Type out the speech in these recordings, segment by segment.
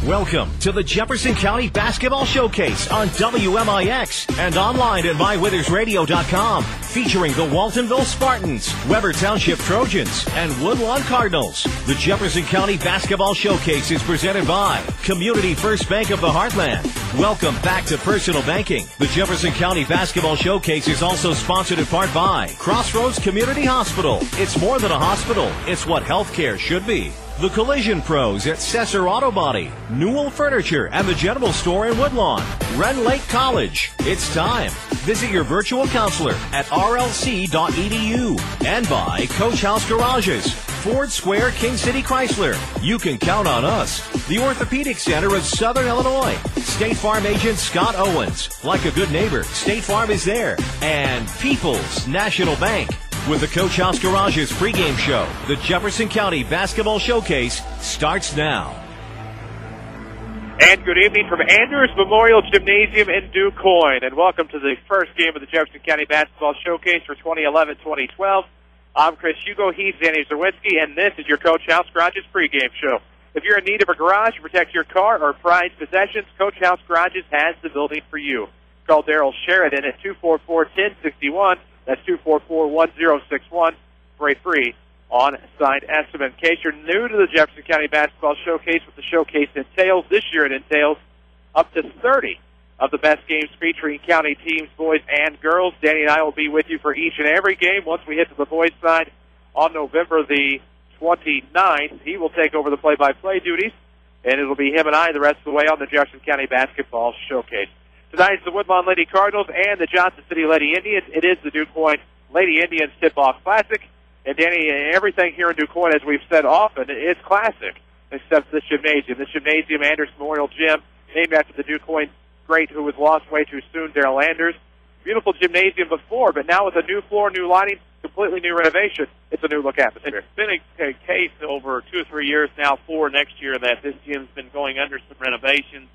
Welcome to the Jefferson County Basketball Showcase on WMIX and online at mywithersradio.com, featuring the Waltonville Spartans, Weber Township Trojans, and Woodlawn Cardinals. The Jefferson County Basketball Showcase is presented by Community First Bank of the Heartland. Welcome back to Personal Banking. The Jefferson County Basketball Showcase is also sponsored in part by Crossroads Community Hospital. It's more than a hospital. It's what healthcare should be. The Collision Pros at Cesar Auto Body, Newell Furniture, and the General Store in Woodlawn. Ren Lake College. It's time. Visit your virtual counselor at rlc.edu. And by Coach House Garages, Ford Square, King City Chrysler. You can count on us. The Orthopedic Center of Southern Illinois. State Farm agent Scott Owens. Like a good neighbor, State Farm is there. And People's National Bank. With the Coach House Garages pregame show, the Jefferson County Basketball Showcase starts now. And good evening from Andrews Memorial Gymnasium in Quoin, and welcome to the first game of the Jefferson County Basketball Showcase for 2011-2012. I'm Chris Hugo, he's Danny Czerwinski, and this is your Coach House Garages pregame show. If you're in need of a garage to protect your car or prized possessions, Coach House Garages has the building for you. Call Daryl Sheridan at 244-1061. That's 244-1061 for a free on-site estimate. In case you're new to the Jefferson County Basketball Showcase, what the showcase entails, this year it entails up to 30 of the best games featuring county teams, boys and girls. Danny and I will be with you for each and every game. Once we hit to the boys' side on November the 29th, he will take over the play-by-play duties, and it'll be him and I the rest of the way on the Jefferson County Basketball Showcase. Tonight is the Woodlawn Lady Cardinals and the Johnston City Lady Indians. It is the DuQuoin Lady Indians Tip-Off Classic. And, Danny, everything here in DuQuoin, as we've said often, is classic, except this gymnasium. This gymnasium, Anders Memorial Gym, named after the DuQuoin great who was lost way too soon, Darrell Anders. Beautiful gymnasium before, but now with a new floor, new lighting, completely new renovation, it's a new look atmosphere. It's been a case over 2 or 3 years now, for next year, that this gym's been going under some renovations.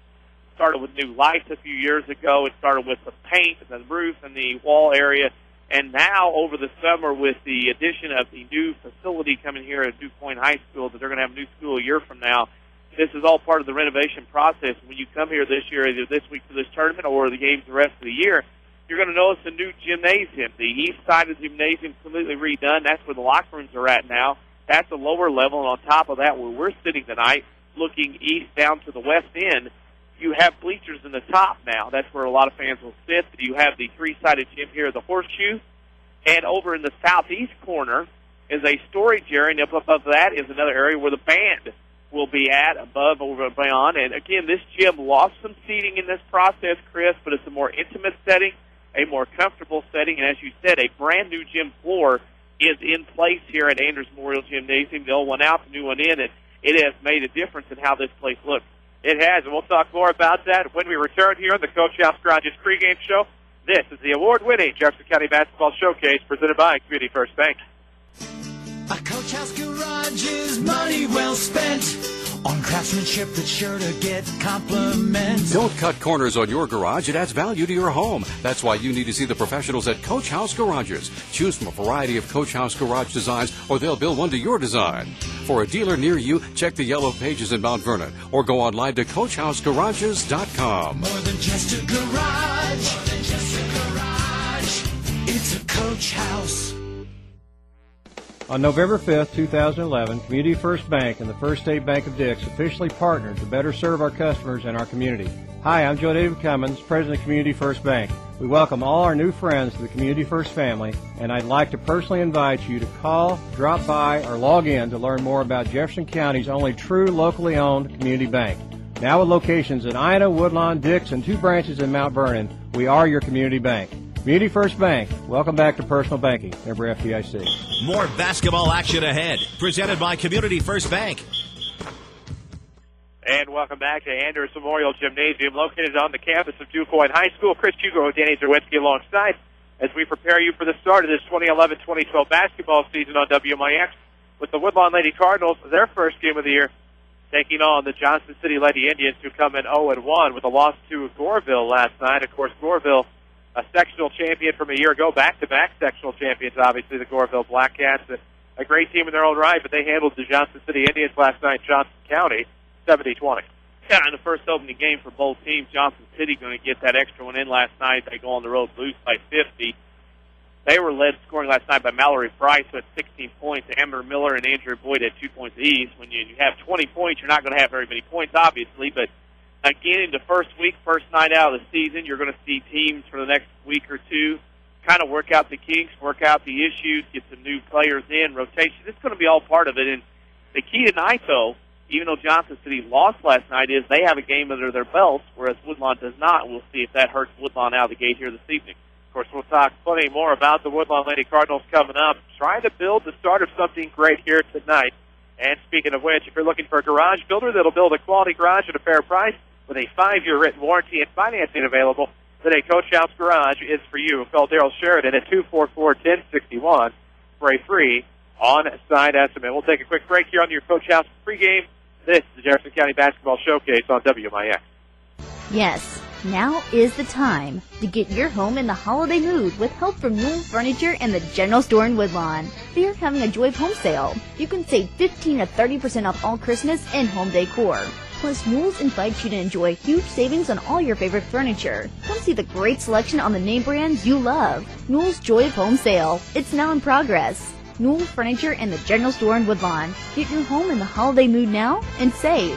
Started with new lights a few years ago. It started with the paint and the roof and the wall area. And now, over the summer, with the addition of the new facility coming here at DuQuoin High School, that they're going to have a new school a year from now, this is all part of the renovation process. When you come here this year, either this week for this tournament or the games the rest of the year, you're going to notice a new gymnasium. The east side of the gymnasium is completely redone. That's where the locker rooms are at now. That's a lower level. And on top of that, where we're sitting tonight, looking east down to the west end, you have bleachers in the top now. That's where a lot of fans will sit. You have the three-sided gym here at the Horseshoe. And over in the southeast corner is a storage area, and up above that is another area where the band will be at, above, over, and beyond. And, again, this gym lost some seating in this process, Chris, but it's a more intimate setting, a more comfortable setting. And, as you said, a brand-new gym floor is in place here at Anders Memorial Gymnasium. The old one out, the new one in, and it has made a difference in how this place looks. It has, and we'll talk more about that when we return here on the Coach House Garages pregame show. This is the award-winning Jefferson County Basketball Showcase presented by Community First Bank. A Coach House Garages, money well spent on craftsmanship that's sure to get compliments. Don't cut corners on your garage. It adds value to your home. That's why you need to see the professionals at Coach House Garages. Choose from a variety of Coach House garage designs, or they'll build one to your design. For a dealer near you, check the yellow pages in Mount Vernon, or go online to CoachHouseGarages.com. More than just a garage. More than just a garage. It's a Coach House. On November 5th, 2011, Community First Bank and the First State Bank of Dix officially partnered to better serve our customers and our community. Hi, I'm Joe David Cummins, President of Community First Bank. We welcome all our new friends to the Community First family, and I'd like to personally invite you to call, drop by, or log in to learn more about Jefferson County's only true locally owned community bank. Now with locations in Ina, Woodlawn, Dix, and 2 branches in Mount Vernon, we are your community bank. Community First Bank. Welcome back to Personal Banking. Member FDIC. More basketball action ahead. Presented by Community First Bank. And welcome back to Anders Memorial Gymnasium, located on the campus of DuQuoin High School. Chris Hugo and Danny Czerwinski alongside as we prepare you for the start of this 2011-2012 basketball season on WMIX with the Woodlawn Lady Cardinals, their first game of the year, taking on the Johnston City Lady Indians, who come in 0-1 with a loss to Goreville last night. Of course, Goreville, a sectional champion from a year ago, back-to-back sectional champions, obviously, the Goreville Black Cats. A great team in their own right, but they handled the Johnston City Indians last night in Johnston County, 70-20. kind of the first opening game for both teams. Johnson City going to get that extra one in last night. They go on the road, lose by 50. They were led scoring last night by Mallory Price, who had 16 points. Amber Miller and Andrew Boyd had 2 points each. When you have 20 points, you're not going to have very many points, obviously. But again, in the first week, first night out of the season, you're going to see teams for the next week or two kind of work out the kinks, work out the issues, get some new players in, rotation. It's going to be all part of it. And the key tonight, though, even though Johnson City lost last night, is they have a game under their belts, whereas Woodlawn does not. We'll see if that hurts Woodlawn out of the gate here this evening. Of course, we'll talk plenty more about the Woodlawn Lady Cardinals coming up, trying to build the start of something great here tonight. And speaking of which, if you're looking for a garage builder that'll build a quality garage at a fair price with a 5-year written warranty and financing available, then a Coach House Garage is for you. Call Daryl Sheridan at 244-1061 for a free on-site estimate. We'll take a quick break here on your Coach House pregame. This is the Jefferson County Basketball Showcase on WMIX. Yes, now is the time to get your home in the holiday mood with help from Newell Furniture and the General Store in Woodlawn. They are having a Joy of Home sale. You can save 15 to 30% off all Christmas and home decor. Plus, Newell's invites you to enjoy huge savings on all your favorite furniture. Come see the great selection on the name brands you love. Newell's Joy of Home sale. It's now in progress. Newell Furniture and the General Store in Woodlawn. Get your home in the holiday mood now and save.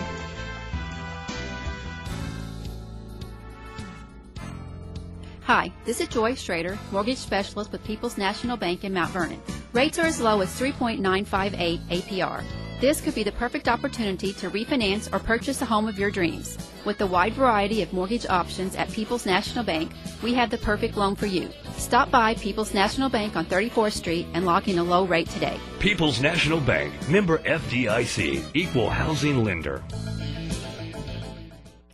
Hi, this is Joy Schrader, mortgage specialist with People's National Bank in Mount Vernon. Rates are as low as 3.958 APR. This could be the perfect opportunity to refinance or purchase the home of your dreams. With the wide variety of mortgage options at People's National Bank, we have the perfect loan for you. Stop by People's National Bank on 34th Street and lock in a low rate today. People's National Bank, member FDIC, equal housing lender.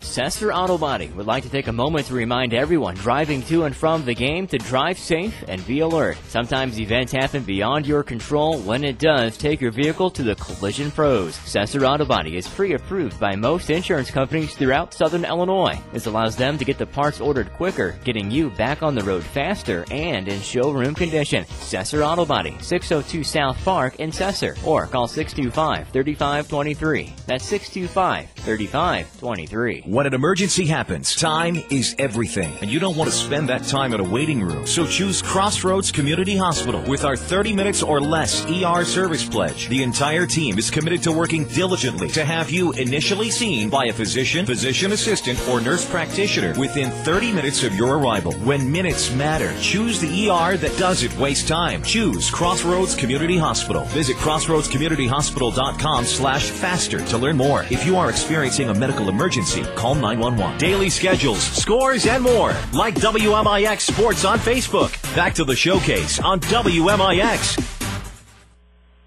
Sesser Auto Body would like to take a moment to remind everyone driving to and from the game to drive safe and be alert. Sometimes events happen beyond your control. When it does, take your vehicle to the Collision Pros. Sesser Auto Body is pre-approved by most insurance companies throughout Southern Illinois. This allows them to get the parts ordered quicker, getting you back on the road faster and in showroom condition. Sesser Auto Body, 602 South Park in Sesser, or call 625-3523. That's 625-3523. When an emergency happens, time is everything, and you don't want to spend that time in a waiting room. So choose Crossroads Community Hospital. With our 30 minutes or less ER service pledge, the entire team is committed to working diligently to have you initially seen by a physician, physician assistant, or nurse practitioner within 30 minutes of your arrival. When minutes matter, choose the ER that doesn't waste time. Choose Crossroads Community Hospital. Visit crossroadscommunityhospital.com/faster to learn more. If you are experiencing a medical emergency, call 911. Daily schedules, scores, and more. Like WMIX Sports on Facebook. Back to the showcase on WMIX.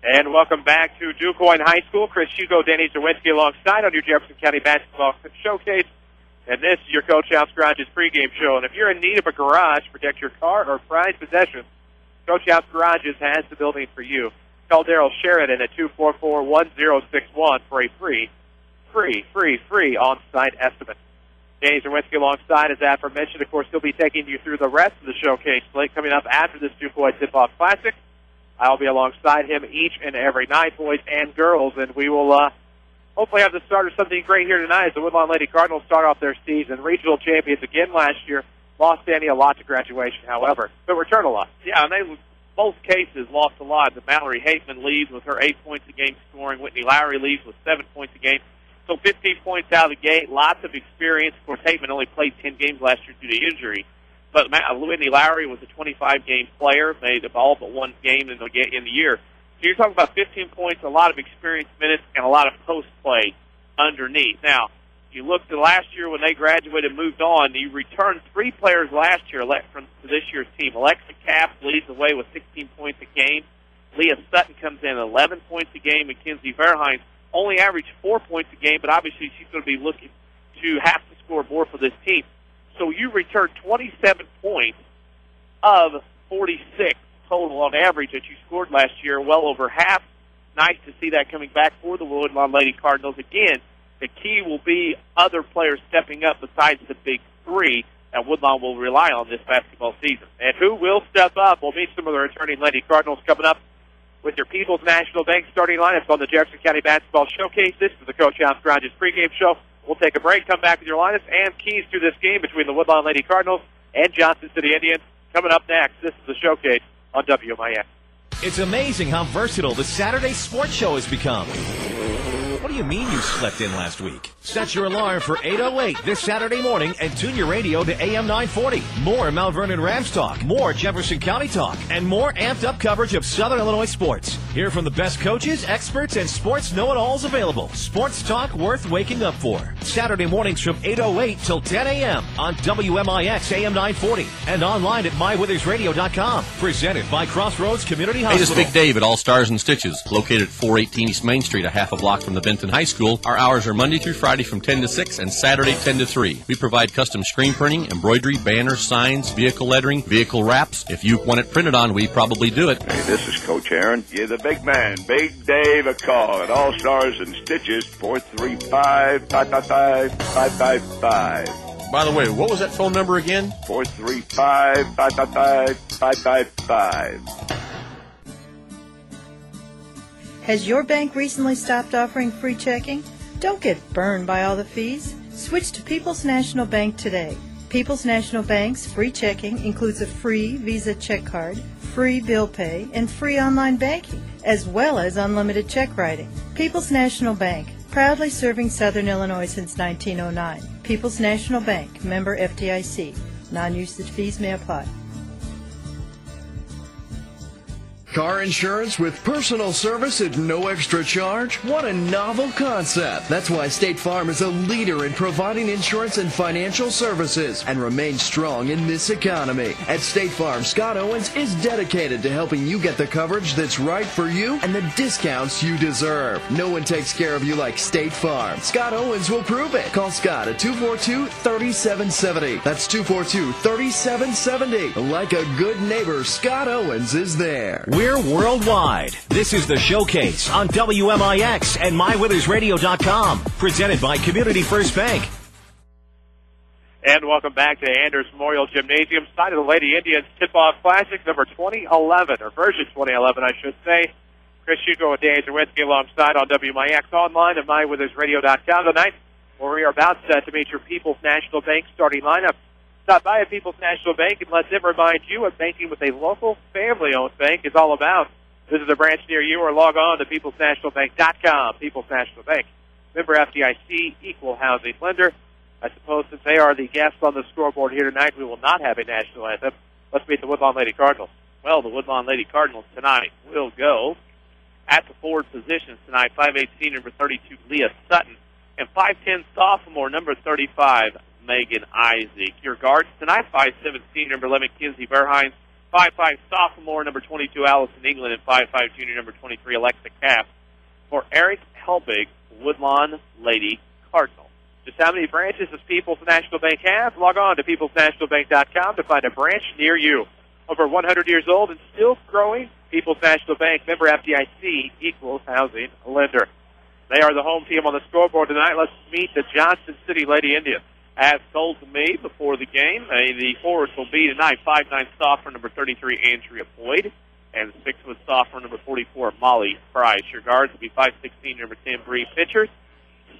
And welcome back to Quoin High School. Chris Hugo, Danny Czerwinski alongside on your Jefferson County Basketball Showcase. And this is your Coach House Garage's pregame show. And if you're in need of a garage to protect your car or prized possessions, Coach House Garages has the building for you. Call Daryl Sheridan at 244-1061 for a free on-site estimate. Danny Czerwinski alongside, as aforementioned. Of course, he'll be taking you through the rest of the showcase slate coming up after this Quoin Tip-Off Classic. I'll be alongside him each and every night, boys and girls, and we will hopefully have the start of something great here tonight as the Woodlawn Lady Cardinals start off their season. Regional champions again last year. Lost Danny a lot to graduation, however, but return a lot. Yeah, and they both cases lost a lot. The Mallory Hateman leads with her 8 points a game scoring. Whitney Lowry leads with 7 points a game. So 15 points out of the gate, lots of experience. Of course, Hateman only played 10 games last year due to injury. But Whitney Lowry was a 25-game player, made all but one game in the year. So you're talking about 15 points, a lot of experience minutes, and a lot of post play underneath. Now, you looked at last year when they graduated and moved on, you returned 3 players last year to this year's team. Alexa Capps leads the way with 16 points a game. Leah Sutton comes in 11 points a game. Mackenzie Verheyen only averaged 4 points a game, but obviously she's going to be looking to have to score more for this team. So you returned 27 points of 46 total on average that you scored last year, well over half. Nice to see that coming back for the Woodlawn Lady Cardinals. Again, the key will be other players stepping up besides the big three that Woodlawn will rely on this basketball season. And who will step up? We'll meet some of the returning Lady Cardinals coming up with your People's National Bank starting lineups on the Jefferson County Basketball Showcase. This is the Coach House Garage's pregame show We'll take a break, come back with your lineups and keys to this game between the Woodlawn Lady Cardinals and Johnston City Indians. Coming up next, this is the Showcase on WMIX. It's amazing how versatile the Saturday sports show has become. What do you mean you slept in last week? Set your alarm for 8:08 this Saturday morning and tune your radio to AM 940. More Mount Vernon Rams talk, more Jefferson County talk, and more amped-up coverage of Southern Illinois sports. Hear from the best coaches, experts, and sports know-it-alls available. Sports talk worth waking up for. Saturday mornings from 8:08 till 10 a.m. on WMIX AM 940 and online at mywithersradio.com. Presented by Crossroads Community Hey, Hospital. this is Big Dave at All Stars and Stitches, located at 418 East Main Street, a half a block from the Benton High School. Our hours are Monday through Friday from 10 to 6 and Saturday 10 to 3. We provide custom screen printing, embroidery, banners, signs, vehicle lettering, vehicle wraps. If you want it printed on, we probably do it. Hey, this is Coach Aaron. You're the big man, Big Dave. A call at All Stars and Stitches, 435-555-555. By the way, what was that phone number again? 435-555-555. Has your bank recently stopped offering free checking? Don't get burned by all the fees. Switch to People's National Bank today. People's National Bank's free checking includes a free Visa check card, free bill pay, and free online banking, as well as unlimited check writing. People's National Bank, proudly serving Southern Illinois since 1909. People's National Bank, member FDIC. Non-usage fees may apply. Car insurance with personal service at no extra charge? What a novel concept. That's why State Farm is a leader in providing insurance and financial services and remains strong in this economy. At State Farm, Scott Owens is dedicated to helping you get the coverage that's right for you and the discounts you deserve. No one takes care of you like State Farm. Scott Owens will prove it. Call Scott at 242-3770. That's 242-3770. Like a good neighbor, Scott Owens is there. We're worldwide. This is the Showcase on WMIX and mywithersradio.com. Presented by Community First Bank. And welcome back to Anders Memorial Gymnasium, side of the Lady Indians Tip-Off Classic, number 2011, or version 2011, I should say. Chris Hugo and Dan Czerwinski alongside on WMIX, online at mywithersradio.com tonight, where we are about set to meet your People's National Bank starting lineup. Stop by at People's National Bank and let them remind you what banking with a local family-owned bank is all about. Visit a branch near you or log on to peoplesnationalbank.com. People's National Bank, member FDIC, equal housing lender. I suppose since they are the guests on the scoreboard here tonight, we will not have a national anthem. Let's meet the Woodlawn Lady Cardinals. Well, the Woodlawn Lady Cardinals tonight will go at the forward positions tonight. 5'8" senior number 32, Leah Sutton, and 5'10" sophomore number 35, Megan Isaac. Your guards tonight, 5'7" senior number 11, Kinsey Verheyen, 5'5" sophomore number 22, Allison England, and 5'5" junior number 23, Alexa Kapp. For Eric Helbig, Woodlawn Lady Cardinal. Just how many branches does People's National Bank have? Log on to peoplesnationalbank.com to find a branch near you. Over 100 years old and still growing, People's National Bank, member FDIC, equals housing lender. They are the home team on the scoreboard tonight. Let's meet the Johnston City Lady Indians. As told to me before the game, the forwards will be tonight 5'9" sophomore number 33, Andrea Boyd, and 6' sophomore number 44, Molly Price. Your guards will be 5'6" senior number 10, Bree Pitchers,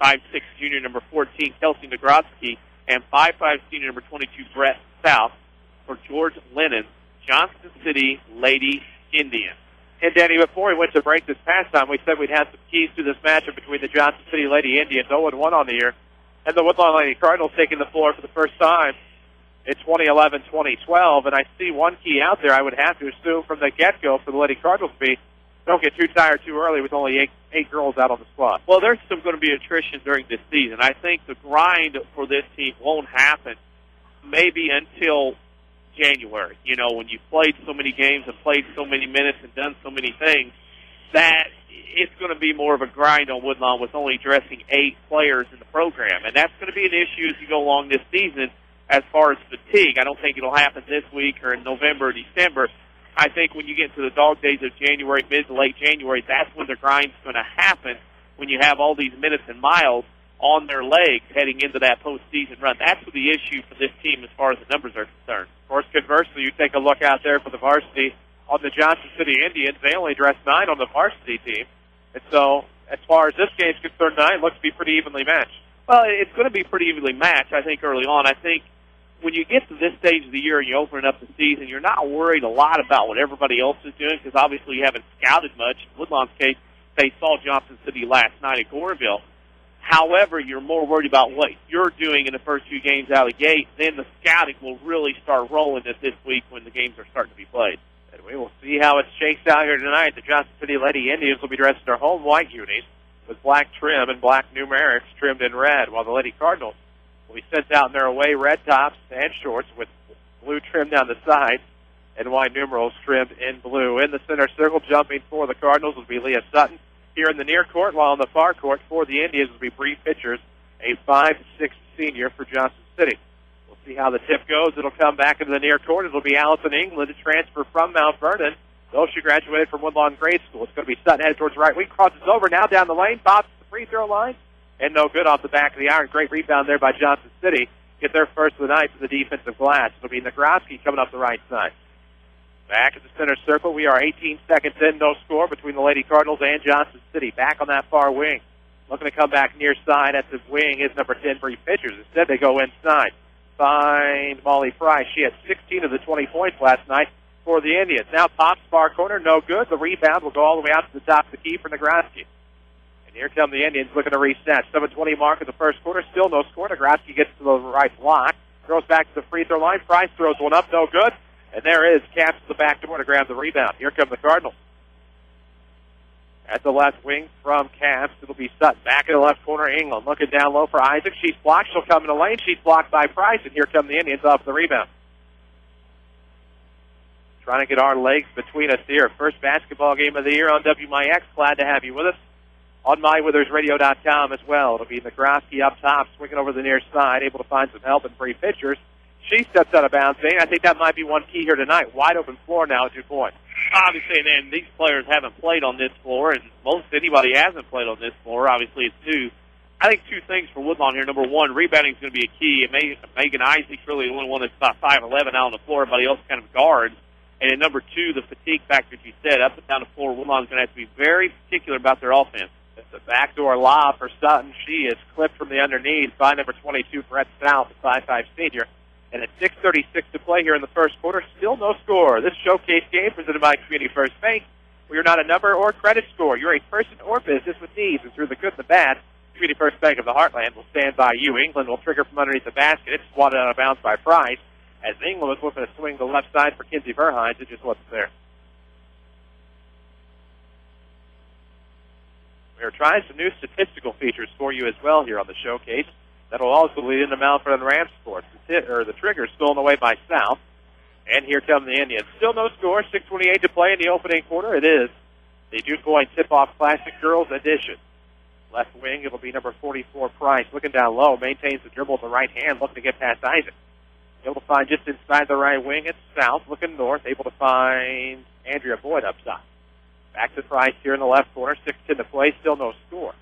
5'6" junior number 14, Kelsey Nagrodsky, and 5'5" senior number 22, Brett South. For George Lennon, Johnston City Lady Indians. And Danny, before we went to break this past time, we said we'd have some keys to this matchup between the Johnston City Lady Indians, 0-1 on the year, and the Woodlawn Lady Cardinals taking the floor for the first time in 2011-2012. And I see one key out there I would have to assume from the get-go for the Lady Cardinals to be don't get too tired too early with only eight girls out on the squad. Well, there's some going to be attrition during this season. I think the grind for this team won't happen maybe until January. You know, when you've played so many games and played so many minutes and done so many things, that it's going to be more of a grind on Woodlawn with only dressing 8 players in the program. And that's going to be an issue as you go along this season as far as fatigue. I don't think it'll happen this week or in November or December. I think when you get to the dog days of January, mid to late January, that's when the grind's going to happen, when you have all these minutes and miles on their legs heading into that postseason run. That's the issue for this team as far as the numbers are concerned. Of course, conversely, you take a look out there for the varsity on the Johnston City Indians. They only dressed 9 on the varsity team. And so, as far as this game's concerned tonight, it looks to be pretty evenly matched. Well, it's going to be pretty evenly matched, I think, early on. I think when you get to this stage of the year and you open up the season, you're not worried a lot about what everybody else is doing because obviously you haven't scouted much. In Woodlawn's case, they saw Johnston City last night at Goreville. However, you're more worried about what you're doing in the first few games out of the gate. Then the scouting will really start rolling this week when the games are starting to be played. And we will see how it shakes out here tonight. The Johnston City Lady Indians will be dressed in their home white unis with black trim and black numerics trimmed in red, while the Lady Cardinals will be sent out in their away red tops and shorts with blue trim down the sides and white numerals trimmed in blue. In the center circle, jumping for the Cardinals will be Leah Sutton. Here in the near court, while in the far court for the Indians will be Bree Pitchers, a 5'6" senior for Johnston City. We'll see how the tip goes. It'll come back into the near court. It'll be Allison England to transfer from Mount Vernon, though she graduated from Woodlawn Grade School. It's going to be Sutton headed towards the right wing, crosses over now down the lane, pops the free throw line, and no good off the back of the iron. Great rebound there by Johnston City. Get their first of the night for the defensive glass. It'll be Nagroski coming up the right side. Back at the center circle, we are 18 seconds in, no score between the Lady Cardinals and Johnston City. Back on that far wing. Looking to come back near side at the wing is number 10, Bree Pitchers. Instead, they go inside. Find Molly Fry. She had 16 of the 20 points last night for the Indians. Now pops far corner, no good. The rebound will go all the way out to the top of the key for Nagroski. And here come the Indians looking to reset. 7:20 mark of the first quarter, still no score. Nagroski gets to the right block. Throws back to the free throw line. Price throws one up, no good. And there is Caps to the back door to grab the rebound. Here come the Cardinals. At the left wing from Caps, it'll be Sutton. Back in the left corner, England looking down low for Isaac. She's blocked. She'll come in the lane. She's blocked by Price, and here come the Indians off the rebound. Trying to get our legs between us here. First basketball game of the year on WMIX. Glad to have you with us. On MyWithersRadio.com as well. It'll be Nagroski up top, swinging over the near side, able to find some help in Bree Pitchers. She steps out of bounds. I think that might be one key here tonight. Wide open floor now at DuPont. Obviously, and these players haven't played on this floor, and most anybody hasn't played on this floor. Obviously, it's new. I think two things for Woodlawn here. Number one, rebounding is going to be a key. Megan Isaac's really the only one that's about 5'11" out on the floor. Everybody else kind of guards. And then number two, the fatigue factor, as you said, up and down the floor. Woodlawn's going to have to be very particular about their offense. It's a backdoor lob for Sutton. She is clipped from the underneath by number 22, Brett South, a 5'5" senior. And at 6:36 to play here in the first quarter, still no score. This showcase game presented by Community First Bank. We are not a number or credit score. You're a person or business with needs, and through the good and the bad, Community First Bank of the Heartland will stand by you. England will trigger from underneath the basket. It's swatted out of bounds by Price. As England was looking to swing the left side for Kinsey Verhines, it just wasn't there. We are trying some new statistical features for you as well here on the showcase. That'll also lead into Mount Vernon Rams sports. The trigger's stolen away by South. And here come the Indians. Still no score. 6:28 to play in the opening quarter. It is the Quoin tip-off Classic Girls edition. Left wing, it'll be number 44, Price. Looking down low, maintains the dribble with the right hand, looking to get past Isaac. Able to find just inside the right wing. It's South, looking north, able to find Andrea Boyd up top. Back to Price here in the left corner. 6:10 to play. Still no score.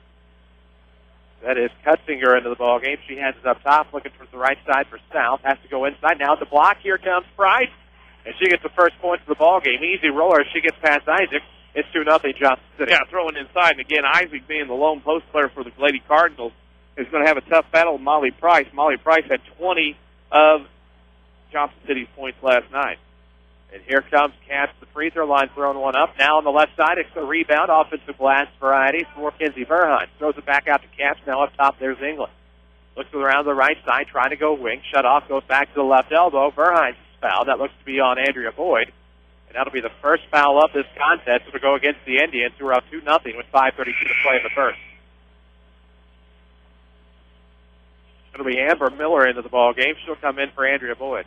That is Cutzinger into the ball game. She has it up top, looking towards the right side for South. Has to go inside now. The block. Here comes Price, and she gets the first points of the ball game. Easy roller. She gets past Isaac. It's 2-0 Johnston City. Yeah, throwing inside. And again, Isaac being the lone post player for the Lady Cardinals is going to have a tough battle with Molly Price. Molly Price had 20 of Johnston City's points last night. And here comes Caps, the free throw line, throwing one up. Now on the left side, it's a rebound, offensive glass variety for Kinsey Verhines. Throws it back out to Caps. Now up top, there's England. Looks around the right side, trying to go wing. Shut off, goes back to the left elbow. Verhines is fouled. That looks to be on Andrea Boyd. And that'll be the first foul of this contest. It'll go against the Indians, who are up 2-0 with 5:32 to play in the first. It'll be Amber Miller into the ball game. She'll come in for Andrea Boyd.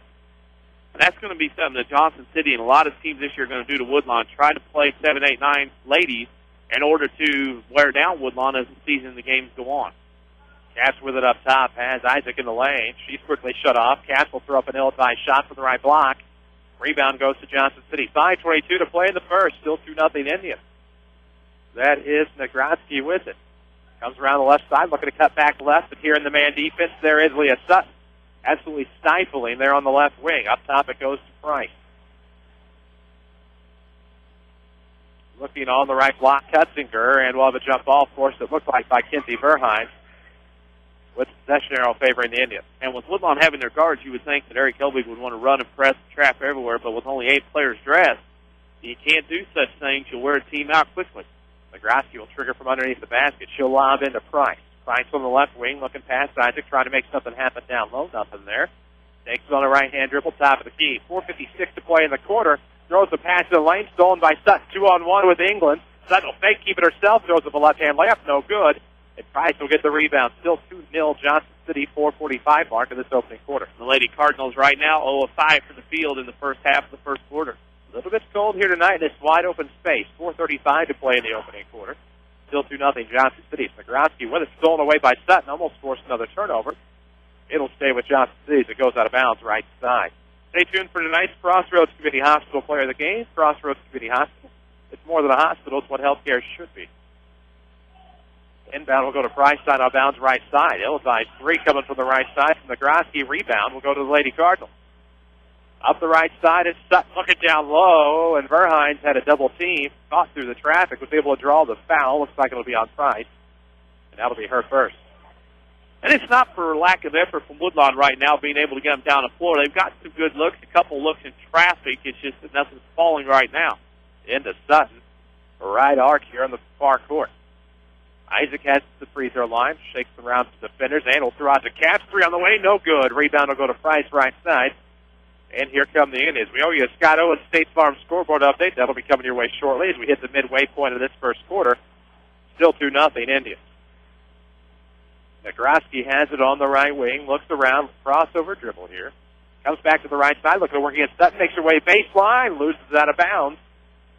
And that's going to be something that Johnston City and a lot of teams this year are going to do to Woodlawn, try to play 7, 8, 9 ladies in order to wear down Woodlawn as the season and the games go on. Caps with it up top, has Isaac in the lane. She's quickly shut off. Caps will throw up an ill-advised shot for the right block. Rebound goes to Johnston City. 5:22 to play in the first. Still 2-0 Indians. That is Nagroski with it. Comes around the left side, looking to cut back left, but here in the man defense, there is Leah Sutton. Absolutely stifling there on the left wing. Up top, it goes to Price. Looking on the right block, Cutzinger, and we'll have a jump ball, of course, it looked like by Kinsey Verhines. with possession arrow favoring the Indians. And with Woodlawn having their guards, you would think that Eric Helbig would want to run and press and trap everywhere, but with only 8 players dressed, you can't do such things. You'll wear a team out quickly. Degrassi will trigger from underneath the basket. She'll lob into Price. Price on the left wing, looking past Isaac, trying to make something happen down low. Nothing there. Takes it on a right-hand dribble, top of the key. 4:56 to play in the quarter. Throws the pass to the lane, stolen by Sutton. 2-on-1 with England. Sutton will fake, keep it herself. Throws up a left-hand layup, no good. And Price will get the rebound. Still 2-0 Johnston City, 4:45 mark in this opening quarter. The Lady Cardinals right now 0 of 5 from the field in the first half of the first quarter. A little bit cold here tonight in this wide open space. 4:35 to play in the opening quarter. Still 2-0 Johnston City. Zagrowski with it stolen away by Sutton. Almost forced another turnover. It'll stay with Johnston City as it goes out of bounds right side. Stay tuned for tonight's Crossroads Community Hospital Player of the Game. Crossroads Community Hospital. It's more than a hospital. It's what healthcare should be. Inbound will go to Price, side out of bounds right side. Ill-advised 3 coming from the right side. From the Zagrowski rebound will go to the Lady Cardinals. Up the right side is Sutton looking down low, and Verhines had a double team, caught through the traffic, was able to draw the foul. Looks like it'll be on Price, and that'll be her first. And it's not for lack of effort from Woodlawn right now being able to get them down the floor. They've got some good looks, a couple looks in traffic. It's just that nothing's falling right now. Into Sutton, a right arc here on the far court. Isaac has the free throw line, shakes around to defenders, and will throw out to Caps. 3 on the way, no good. Rebound will go to Price right side. And here come the Indians. We owe you a Scott Owens State Farm scoreboard update. That'll be coming your way shortly as we hit the midway point of this first quarter. Still 2-0 Indians. Zagrowski has it on the right wing, looks around, crossover dribble here. Comes back to the right side, looking to work against Sutton, makes her way baseline, loses out of bounds.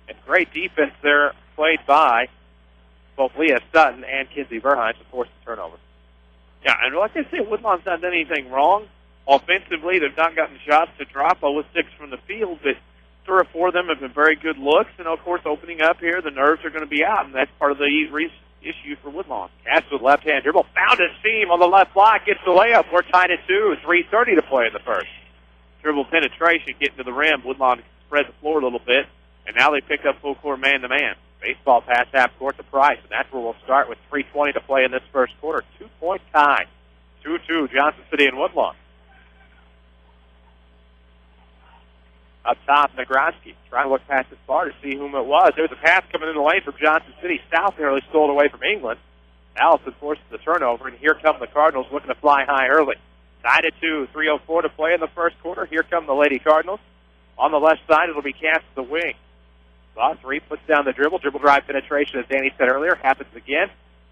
And great defense there played by both Leah Sutton and Kinsey Verhines to force the turnover. Yeah, and like I said, Woodlawn's not done anything wrong. Offensively, they've not gotten shots to drop 0 of 6 from the field, but 3 or 4 of them have been very good looks. And, of course, opening up here, the nerves are going to be out, and that's part of the issue for Woodlawn. Cass with left-hand dribble, found his seam on the left block, gets the layup. We're tied at 2, 3:30 to play in the first. Dribble penetration, getting to the rim. Woodlawn spread the floor a little bit, and now they pick up full court man-to-man. Baseball pass half court to Price, and that's where we'll start with 3:20 to play in this first quarter. 2-point tie. 2-2, Johnston City and Woodlawn. Up top, Zagrowski trying to look past his bar to see whom it was. There was a pass coming in the lane from Johnston City. South nearly stole it away from England. Allison forces the turnover, and here come the Cardinals looking to fly high early. Tied at 2, 3:04 to play in the first quarter. Here come the Lady Cardinals. On the left side, it'll be cast to the wing. Law 3 puts down the dribble. Dribble drive penetration, as Danny said earlier, happens again.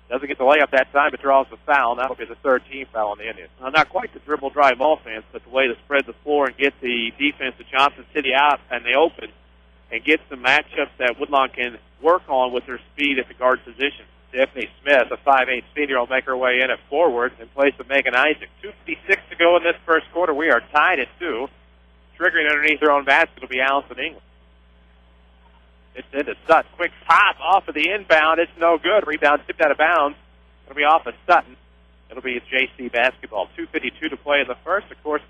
Doesn't get the layup that time, but draws the foul, and that'll be the 3rd team foul on the Indians. Not quite the dribble drive offense, but the way to spread the floor and get the defense of Johnston City out and they open and get some matchups that Woodlawn can work on with their speed at the guard position. Tiffany Smith, a 5'8" senior, will make her way in at forward in place of Megan Isaac. 2:56 to go in this first quarter. We are tied at 2. Triggering underneath her own basket will be Allison England. It's into Sutton. Quick pop off of the inbound. It's no good. Rebound tipped out of bounds. It'll be off of Sutton. It'll be JC basketball. 2:52 to play in the first. Of course,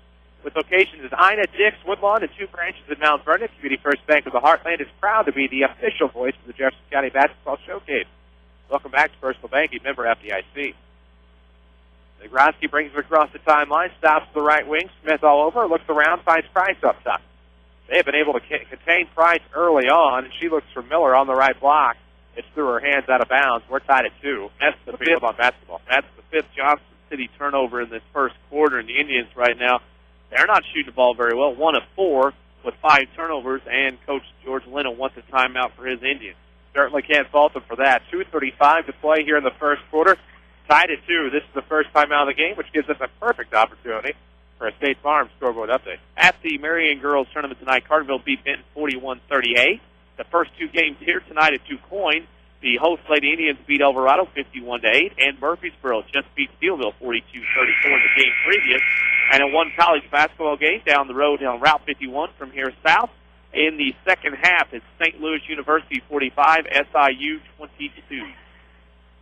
with locations as Ina, Dix, Woodlawn, and 2 branches in Mount Vernon, Community First Bank of the Heartland is proud to be the official voice of the Jefferson County Basketball Showcase. Welcome back to Personal Banking, member FDIC. Zagrowski brings it across the timeline, stops the right wing. Smith all over, looks around, finds Price up top. They have been able to contain Price early on, and she looks for Miller on the right block. It's through her hands out of bounds. We're tied at 2. That's the 5th on basketball. That's the 5th Johnston City turnover in this first quarter, and the Indians right now, they're not shooting the ball very well. 1 of 4 with 5 turnovers, and Coach George Leno wants a timeout for his Indians. Certainly can't fault them for that. 2:35 to play here in the first quarter. Tied at 2. This is the first timeout of the game, which gives us a perfect opportunity for a State Farm scoreboard update. At the Marion Girls Tournament tonight, Carterville beat Benton 41-38. The first 2 games here tonight at Quoin, the host Lady Indians beat Alvarado 51-8, and Murfreesboro just beat Steelville 42-34 in the game previous. And in one college basketball game down the road on Route 51 from here south, in the second half, it's St. Louis University 45, SIU 22.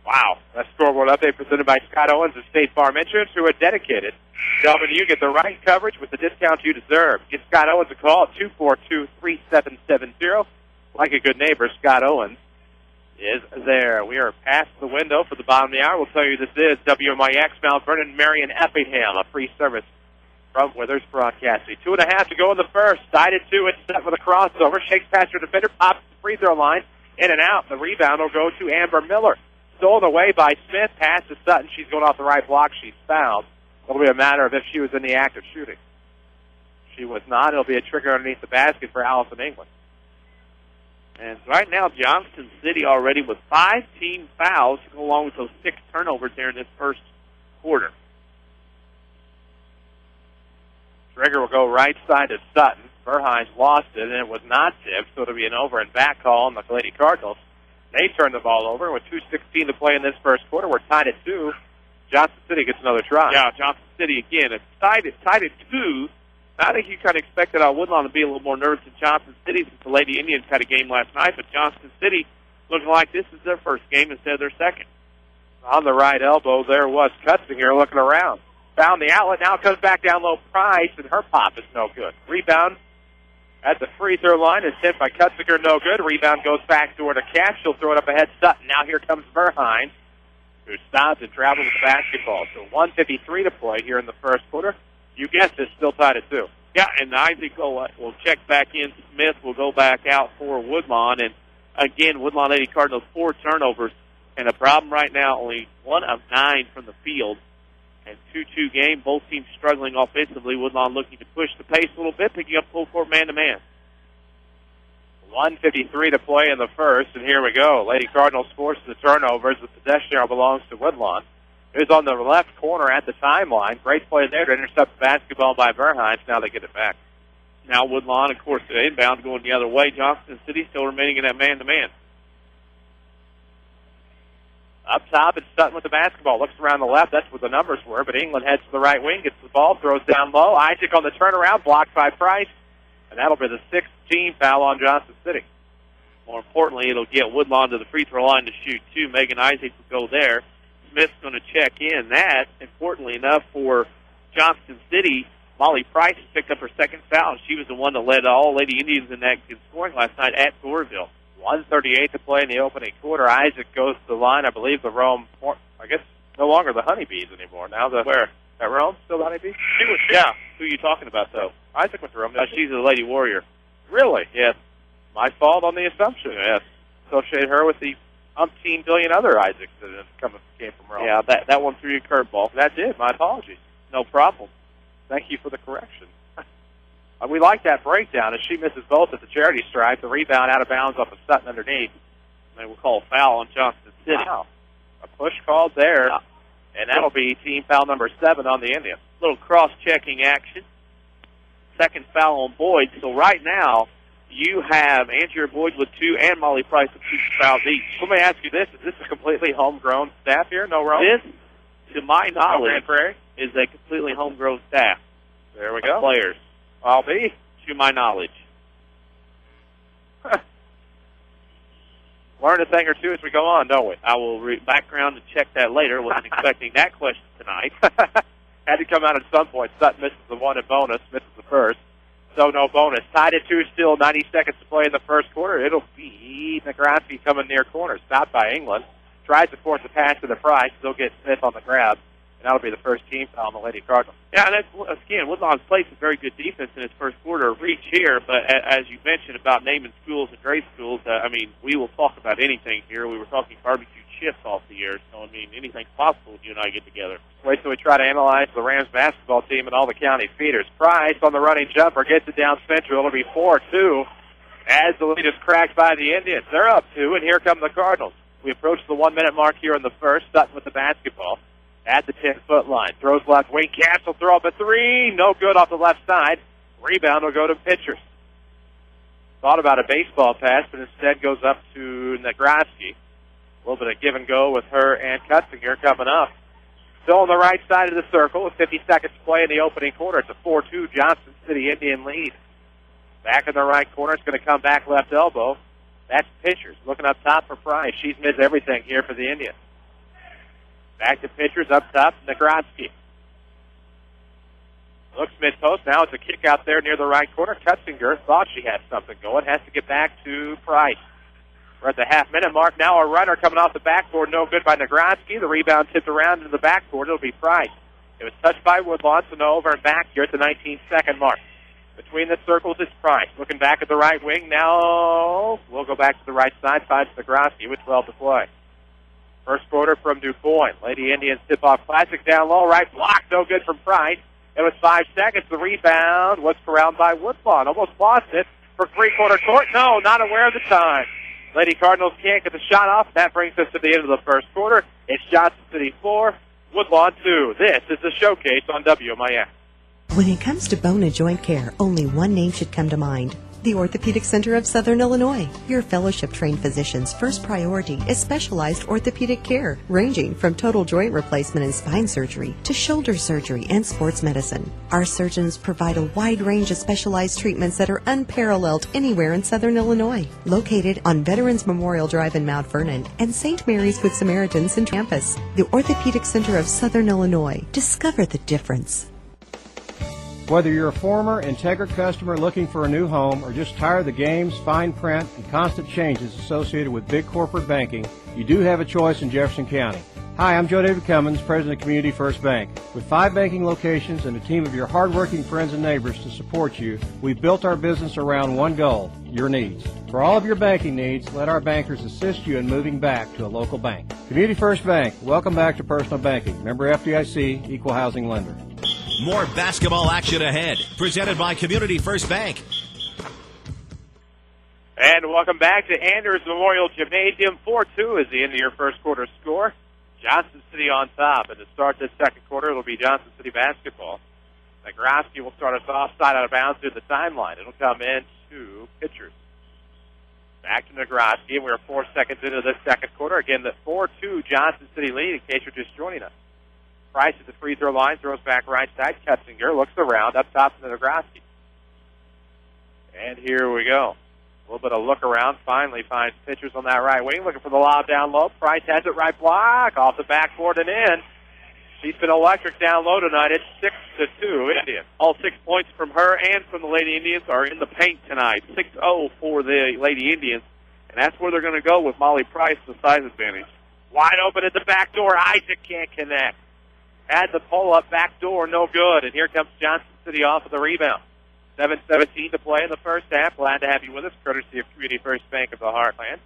Wow. That scoreboard update presented by Scott Owens of State Farm Insurance, who are dedicated to helping you get the right coverage with the discount you deserve. Give Scott Owens a call at 242-3770. Like a good neighbor, Scott Owens is there. We are past the window for the bottom of the hour. We'll tell you this is WMIX, Mount Vernon, Marion, Effingham, a free service from Withers Broadcasting. 2.5 to go in the first. Side at 2. It's set with a crossover. Shakes past her defender. Pops the free throw line. In and out. The rebound will go to Amber Miller. Stolen away by Smith. Pass to Sutton. She's going off the right block. She's fouled. It'll be a matter of if she was in the act of shooting. She was not. It'll be a trigger underneath the basket for Allison England. And right now, Johnston City already with 5 team fouls to go along with those 6 turnovers there in this first quarter. Trigger will go right side to Sutton. Verheins lost it, and it was not tipped, so it'll be an over and back call on the Lady Cardinals. They turn the ball over with 2:16 to play in this first quarter. We're tied at 2. Johnston City gets another try. Yeah, Johnston City again. It's tied at 2. I think you kind of expected Woodlawn to be a little more nervous than Johnston City since the Lady Indians had a game last night, but Johnston City looking like this is their first game instead of their second. On the right elbow, there was Cutzinger looking around. Found the outlet, now comes back down low. Price, and her pop is no good. Rebound at the free throw line is hit by Cutzinger, no good. Rebound goes back to her to catch. She'll throw it up ahead. Sutton. Now here comes Verheins, who stops and travels with the basketball. So 1:53 to play here in the first quarter. You guessed it, still tied at 2. Yeah, and Isaac will check back in. Smith will go back out for Woodlawn. And again, Woodlawn Lady Cardinals 4 turnovers. And the problem right now, only 1 of 9 from the field. And 2-2 game, both teams struggling offensively. Woodlawn looking to push the pace a little bit, picking up full court man-to-man. 1:53 to play in the first, and here we go. Lady Cardinals force the turnovers. The possession arrow belongs to Woodlawn. It was on the left corner at the timeline. Great play there to intercept the basketball by Verheins. Now they get it back. Now Woodlawn, of course, the inbound going the other way. Johnston City still remaining in that man-to-man. Up top, it's Sutton with the basketball. Looks around the left. That's where the numbers were. But England heads to the right wing, gets the ball, throws down low. Isaac on the turnaround, blocked by Price. And that'll be the 6th team foul on Johnston City. More importantly, it'll get Woodlawn to the free throw line to shoot 2. Megan Isaac will go there. Smith's going to check in. That, importantly enough, for Johnston City, Molly Price picked up her 2nd foul. She was the one that led all Lady Indians in that scoring last night at Goreville. 1:38 to play in the opening quarter. Isaac goes to the line. I believe the Rome, I guess no longer the Honeybees anymore. Now the where? At Rome? Still the Honeybees? Yeah. Who are you talking about, though? Isaac went to Rome. She's a Lady Warrior. Really? Yes. My fault on the assumption. Yes. Associate her with the umpteen billion other Isaacs that came from Rome. Yeah, that one threw you a curveball. That did. My apologies. No problem. Thank you for the correction. We like that breakdown as she misses both at the charity stripe. The rebound out of bounds off of Sutton underneath. They will call a foul on Johnston City. Wow. A push called there, and that'll be team foul number 7 on the Indians. Little cross-checking action. 2nd foul on Boyd. So right now, you have Andrea Boyd with 2 and Molly Price with 2 fouls each. Let me ask you this. Is this a completely homegrown staff here? No Rome? This, to my knowledge, Prairie? is a completely homegrown staff. There we go. Players. I'll be. To my knowledge. Learn a thing or two as we go on, don't we? I will background and check that later. Wasn't expecting that question tonight. Had to come out at some point. Sutton misses the 1 in bonus, misses the first. So no bonus. Tied at 2 still, 90 seconds to play in the first quarter. It'll be Negrasky coming near corner. Stopped by England. Tries to force a pass to the Price. They'll get Smith on the grab. And that'll be the first team foul on the Lady Cardinals. Yeah, and that's, again, Woodlawn's played some very good defense in its first quarter. Reach here, but as you mentioned about naming schools and grade schools, I mean, we will talk about anything here. We were talking barbecue chips off the air, so, I mean, anything's possible when you and I get together. Wait till we try to analyze the Rams basketball team and all the county feeders. Price on the running jumper gets it down central. It'll be 4-2 as the lead is cracked by the Indians. They're up 2, and here come the Cardinals. We approach the 1-minute mark here in the first. Sutton with the basketball at the 10-foot line. Throws left wing. Castle throw up a 3. No good off the left side. Rebound will go to Pitchers. Thought about a baseball pass, but instead goes up to Negrasky. A little bit of give and go with her and Cutzinger coming up. Still on the right side of the circle with 50 seconds to play in the opening quarter. It's a 4-2 Johnston City Indian lead. Back in the right corner. It's going to come back left elbow. That's Pitchers. Looking up top for Price. She's missed everything here for the Indians. Back to Pitchers up top, Negrasky. Looks mid-post. Now it's a kick out there near the right corner. Cutzinger thought she had something going. Has to get back to Price. We're at the half-minute mark. Now a runner coming off the backboard. No good by Nagroski. The rebound tipped around into the backboard. It'll be Price. It was touched by Woodlawn, so no over and back here at the 19-second mark. Between the circles is Price. Looking back at the right wing. Now we'll go back to the right side. Finds Nagroski with 12 to play. First quarter from Quoin. Lady Indians tip-off Classic down low. Right block. No good from Price. It was 5 seconds. The rebound was corralled by Woodlawn. Almost lost it for three-quarter court. No, not aware of the time. Lady Cardinals can't get the shot off. That brings us to the end of the first quarter. It's Johnston City 4, Woodlawn 2. This is the showcase on WMIX. When it comes to bone and joint care, only one name should come to mind. The Orthopedic Center of Southern Illinois. Your fellowship-trained physician's first priority is specialized orthopedic care, ranging from total joint replacement and spine surgery to shoulder surgery and sports medicine. Our surgeons provide a wide range of specialized treatments that are unparalleled anywhere in Southern Illinois. Located on Veterans Memorial Drive in Mount Vernon and St. Mary's Good Samaritans in campus. The Orthopedic Center of Southern Illinois. Discover the difference. Whether you're a former Integra customer looking for a new home or just tired of the games, fine print, and constant changes associated with big corporate banking, you do have a choice in Jefferson County. Hi, I'm Joe David Cummins, President of Community First Bank. With 5 banking locations and a team of your hardworking friends and neighbors to support you, we've built our business around one goal, your needs. For all of your banking needs, let our bankers assist you in moving back to a local bank. Community First Bank, welcome back to personal banking. Member FDIC, equal housing lender. More basketball action ahead, presented by Community First Bank. And welcome back to Anders Memorial Gymnasium. 4-2 is the end of your first quarter score. Johnston City on top. And to start this second quarter, it'll be Johnston City basketball. Nagroski will start us off side out of bounds through the timeline. It'll come in to pitchers. Back to Nagroski, and we're 4 seconds into the second quarter. Again, the 4-2 Johnston City lead in case you're just joining us. Price at the free throw line, throws back right side. Ketzinger looks around, up top to Nagroski. And here we go. A little bit of look around. Finally finds pitchers on that right wing, looking for the lob down low. Price has it right block, off the backboard and in. She's been electric down low tonight. It's 6-2 Indians. All 6 points from her and from the Lady Indians are in the paint tonight. 6-0 for the Lady Indians. And that's where they're going to go with Molly Price, the size advantage. Wide open at the back door. Isaac can't connect. Had the pull-up back door, no good. And here comes Johnston City off of the rebound. 7:17 to play in the first half. Glad to have you with us, courtesy of Community First Bank of the Heartland.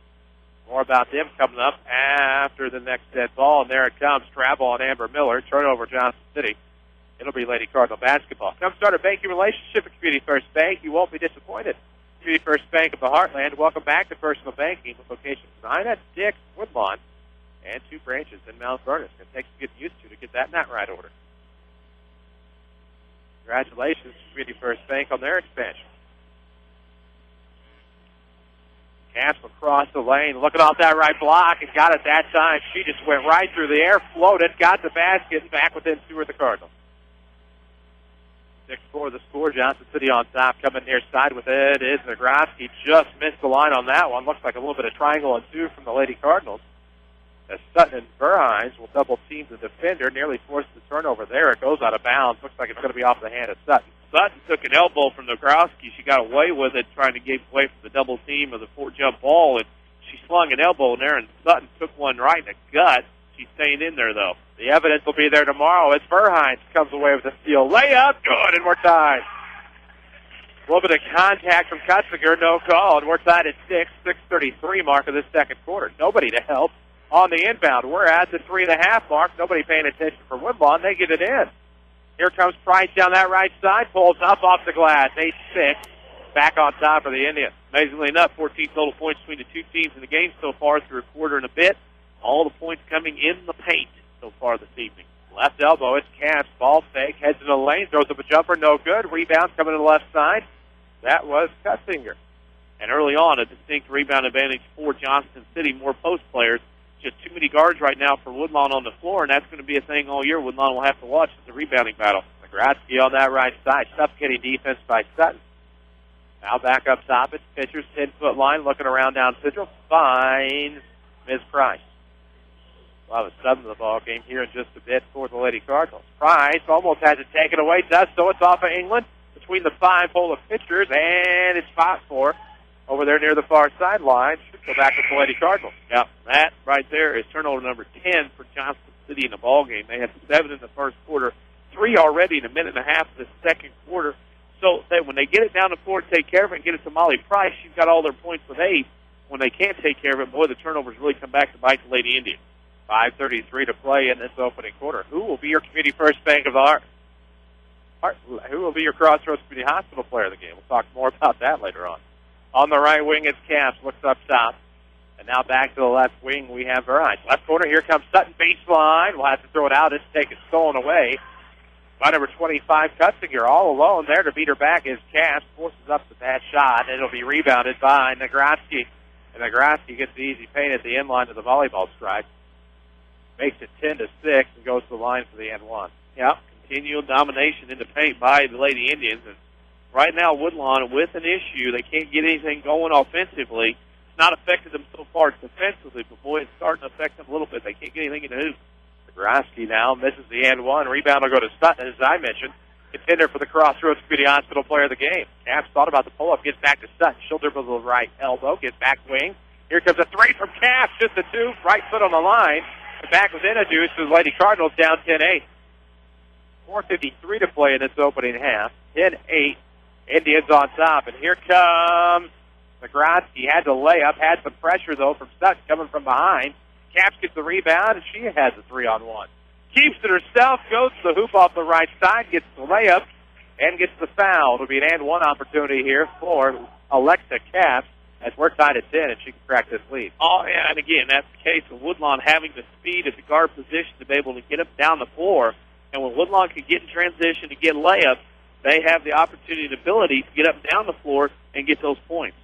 More about them coming up after the next dead ball. And there it comes. Travel on Amber Miller. Turnover Johnston City. It'll be Lady Cardinal basketball. Come start a banking relationship with Community First Bank. You won't be disappointed. Community First Bank of the Heartland. Welcome back to personal banking with locations in Ina, Dix, Woodlawn, and 2 branches in Mount Vernon. It's going to take some getting used to get that in that right order. Congratulations to Community First Bank on their expansion. Camps across the lane, looking off that right block, and got it that time. She just went right through the air, floated, got the basket, and back within 2 of the Cardinals. 6-4 the score. Johnston City on top. Coming near side with it is Nagroski. Just missed the line on that one. Looks like a little bit of triangle and 2 from the Lady Cardinals. As Sutton and Verhines will double team the defender, nearly forced the turnover there. It goes out of bounds. Looks like it's going to be off the hand of Sutton. Sutton took an elbow from Nagroski. She got away with it, trying to get away from the double team of the 4-jump ball, and she slung an elbow in there, and Sutton took one right in the gut. She's staying in there, though. The evidence will be there tomorrow as Verhines comes away with a steal. Layup, good, and we're tied. A little bit of contact from Ketzinger, no call, and we're tied at 6:33 mark of this second quarter. Nobody to help. On the inbound, we're at the 3.5 mark. Nobody paying attention for Woodlawn. They get it in. Here comes Price down that right side. Pulls up off the glass. 8-6. Back on top of the Indians. Amazingly enough, 14 total points between the 2 teams in the game so far through a quarter and a bit. All the points coming in the paint so far this evening. Left elbow, it's Camps. Ball fake. Heads in the lane. Throws up a jumper. No good. Rebound coming to the left side. That was Ketzinger. And early on, a distinct rebound advantage for Johnston City. More post players. Just too many guards right now for Woodlawn on the floor, and that's going to be a thing all year. Woodlawn will have to watch. It's a rebounding battle. Nagroski on that right side. Suffocating defense by Sutton. Now back up top. It's pitcher's 10-foot line. Looking around down Central. Finds Ms. Price. We'll have a sub in the ball game here in just a bit for the Lady Cardinals. Price almost has it taken away. Does so. It's off of England between the 5 pole of pitchers, and it's fought for over there near the far sideline. Should go back with the Lady Cardinals. Yeah, that right there is turnover number 10 for Johnston City in the ball game. They had 7 in the first quarter, 3 already in a minute and a half of the second quarter. So that when they get it down the floor and take care of it and get it to Molly Price, she's got all their points with 8. When they can't take care of it, boy, the turnovers really come back to bite the Lady Indians. 5:33 to play in this opening quarter. Who will be your Community First Bank of the Heart? Who will be your Crossroads Community Hospital player of the game? We'll talk more about that later on. On the right wing, it's Caps. Looks up top. And now back to the left wing, we have Verheyen. Left corner, here comes Sutton, baseline. We'll have to throw it out. It's taken, stolen away by number 25, Cutzinger. All alone there to beat her back is Caps. Forces up the bad shot. It'll be rebounded by Nagroski. And Nagroski gets the easy paint at the end line of the volleyball stripe. Makes it 10-6 and goes to the line for the end one. Yeah, continual domination in the paint by the Lady Indians. And right now, Woodlawn with an issue. They can't get anything going offensively. It's not affected them so far defensively, but boy, it's starting to affect them a little bit. They can't get anything in the hoop. Nagroski now misses the end one. Rebound will go to Sutton, as I mentioned. Contender for the Crossroads Community Hospital player of the game. Caps thought about the pull-up, gets back to Sutton. She'll dribble to the right elbow, gets back wing. Here comes a 3 from Caps, just a 2, right foot on the line. And back within a deuce to the Lady Cardinals down 10-8. 4:53 to play in this opening half. 10-8. Indians on top. And here comes Nagroski. Had to lay up, had some pressure, though, from Sutton coming from behind. Caps gets the rebound, and she has a 3-on-1. Keeps it herself, goes to the hoop off the right side, gets the layup, and gets the foul. It'll be an and-one opportunity here for Alexa Caps, as we're tied at 10, and she can crack this lead. Oh, yeah, and again, that's the case of Woodlawn having the speed at the guard position to be able to get up down the floor. And when Woodlawn can get in transition to get layups, they have the opportunity and ability to get up and down the floor and get those points.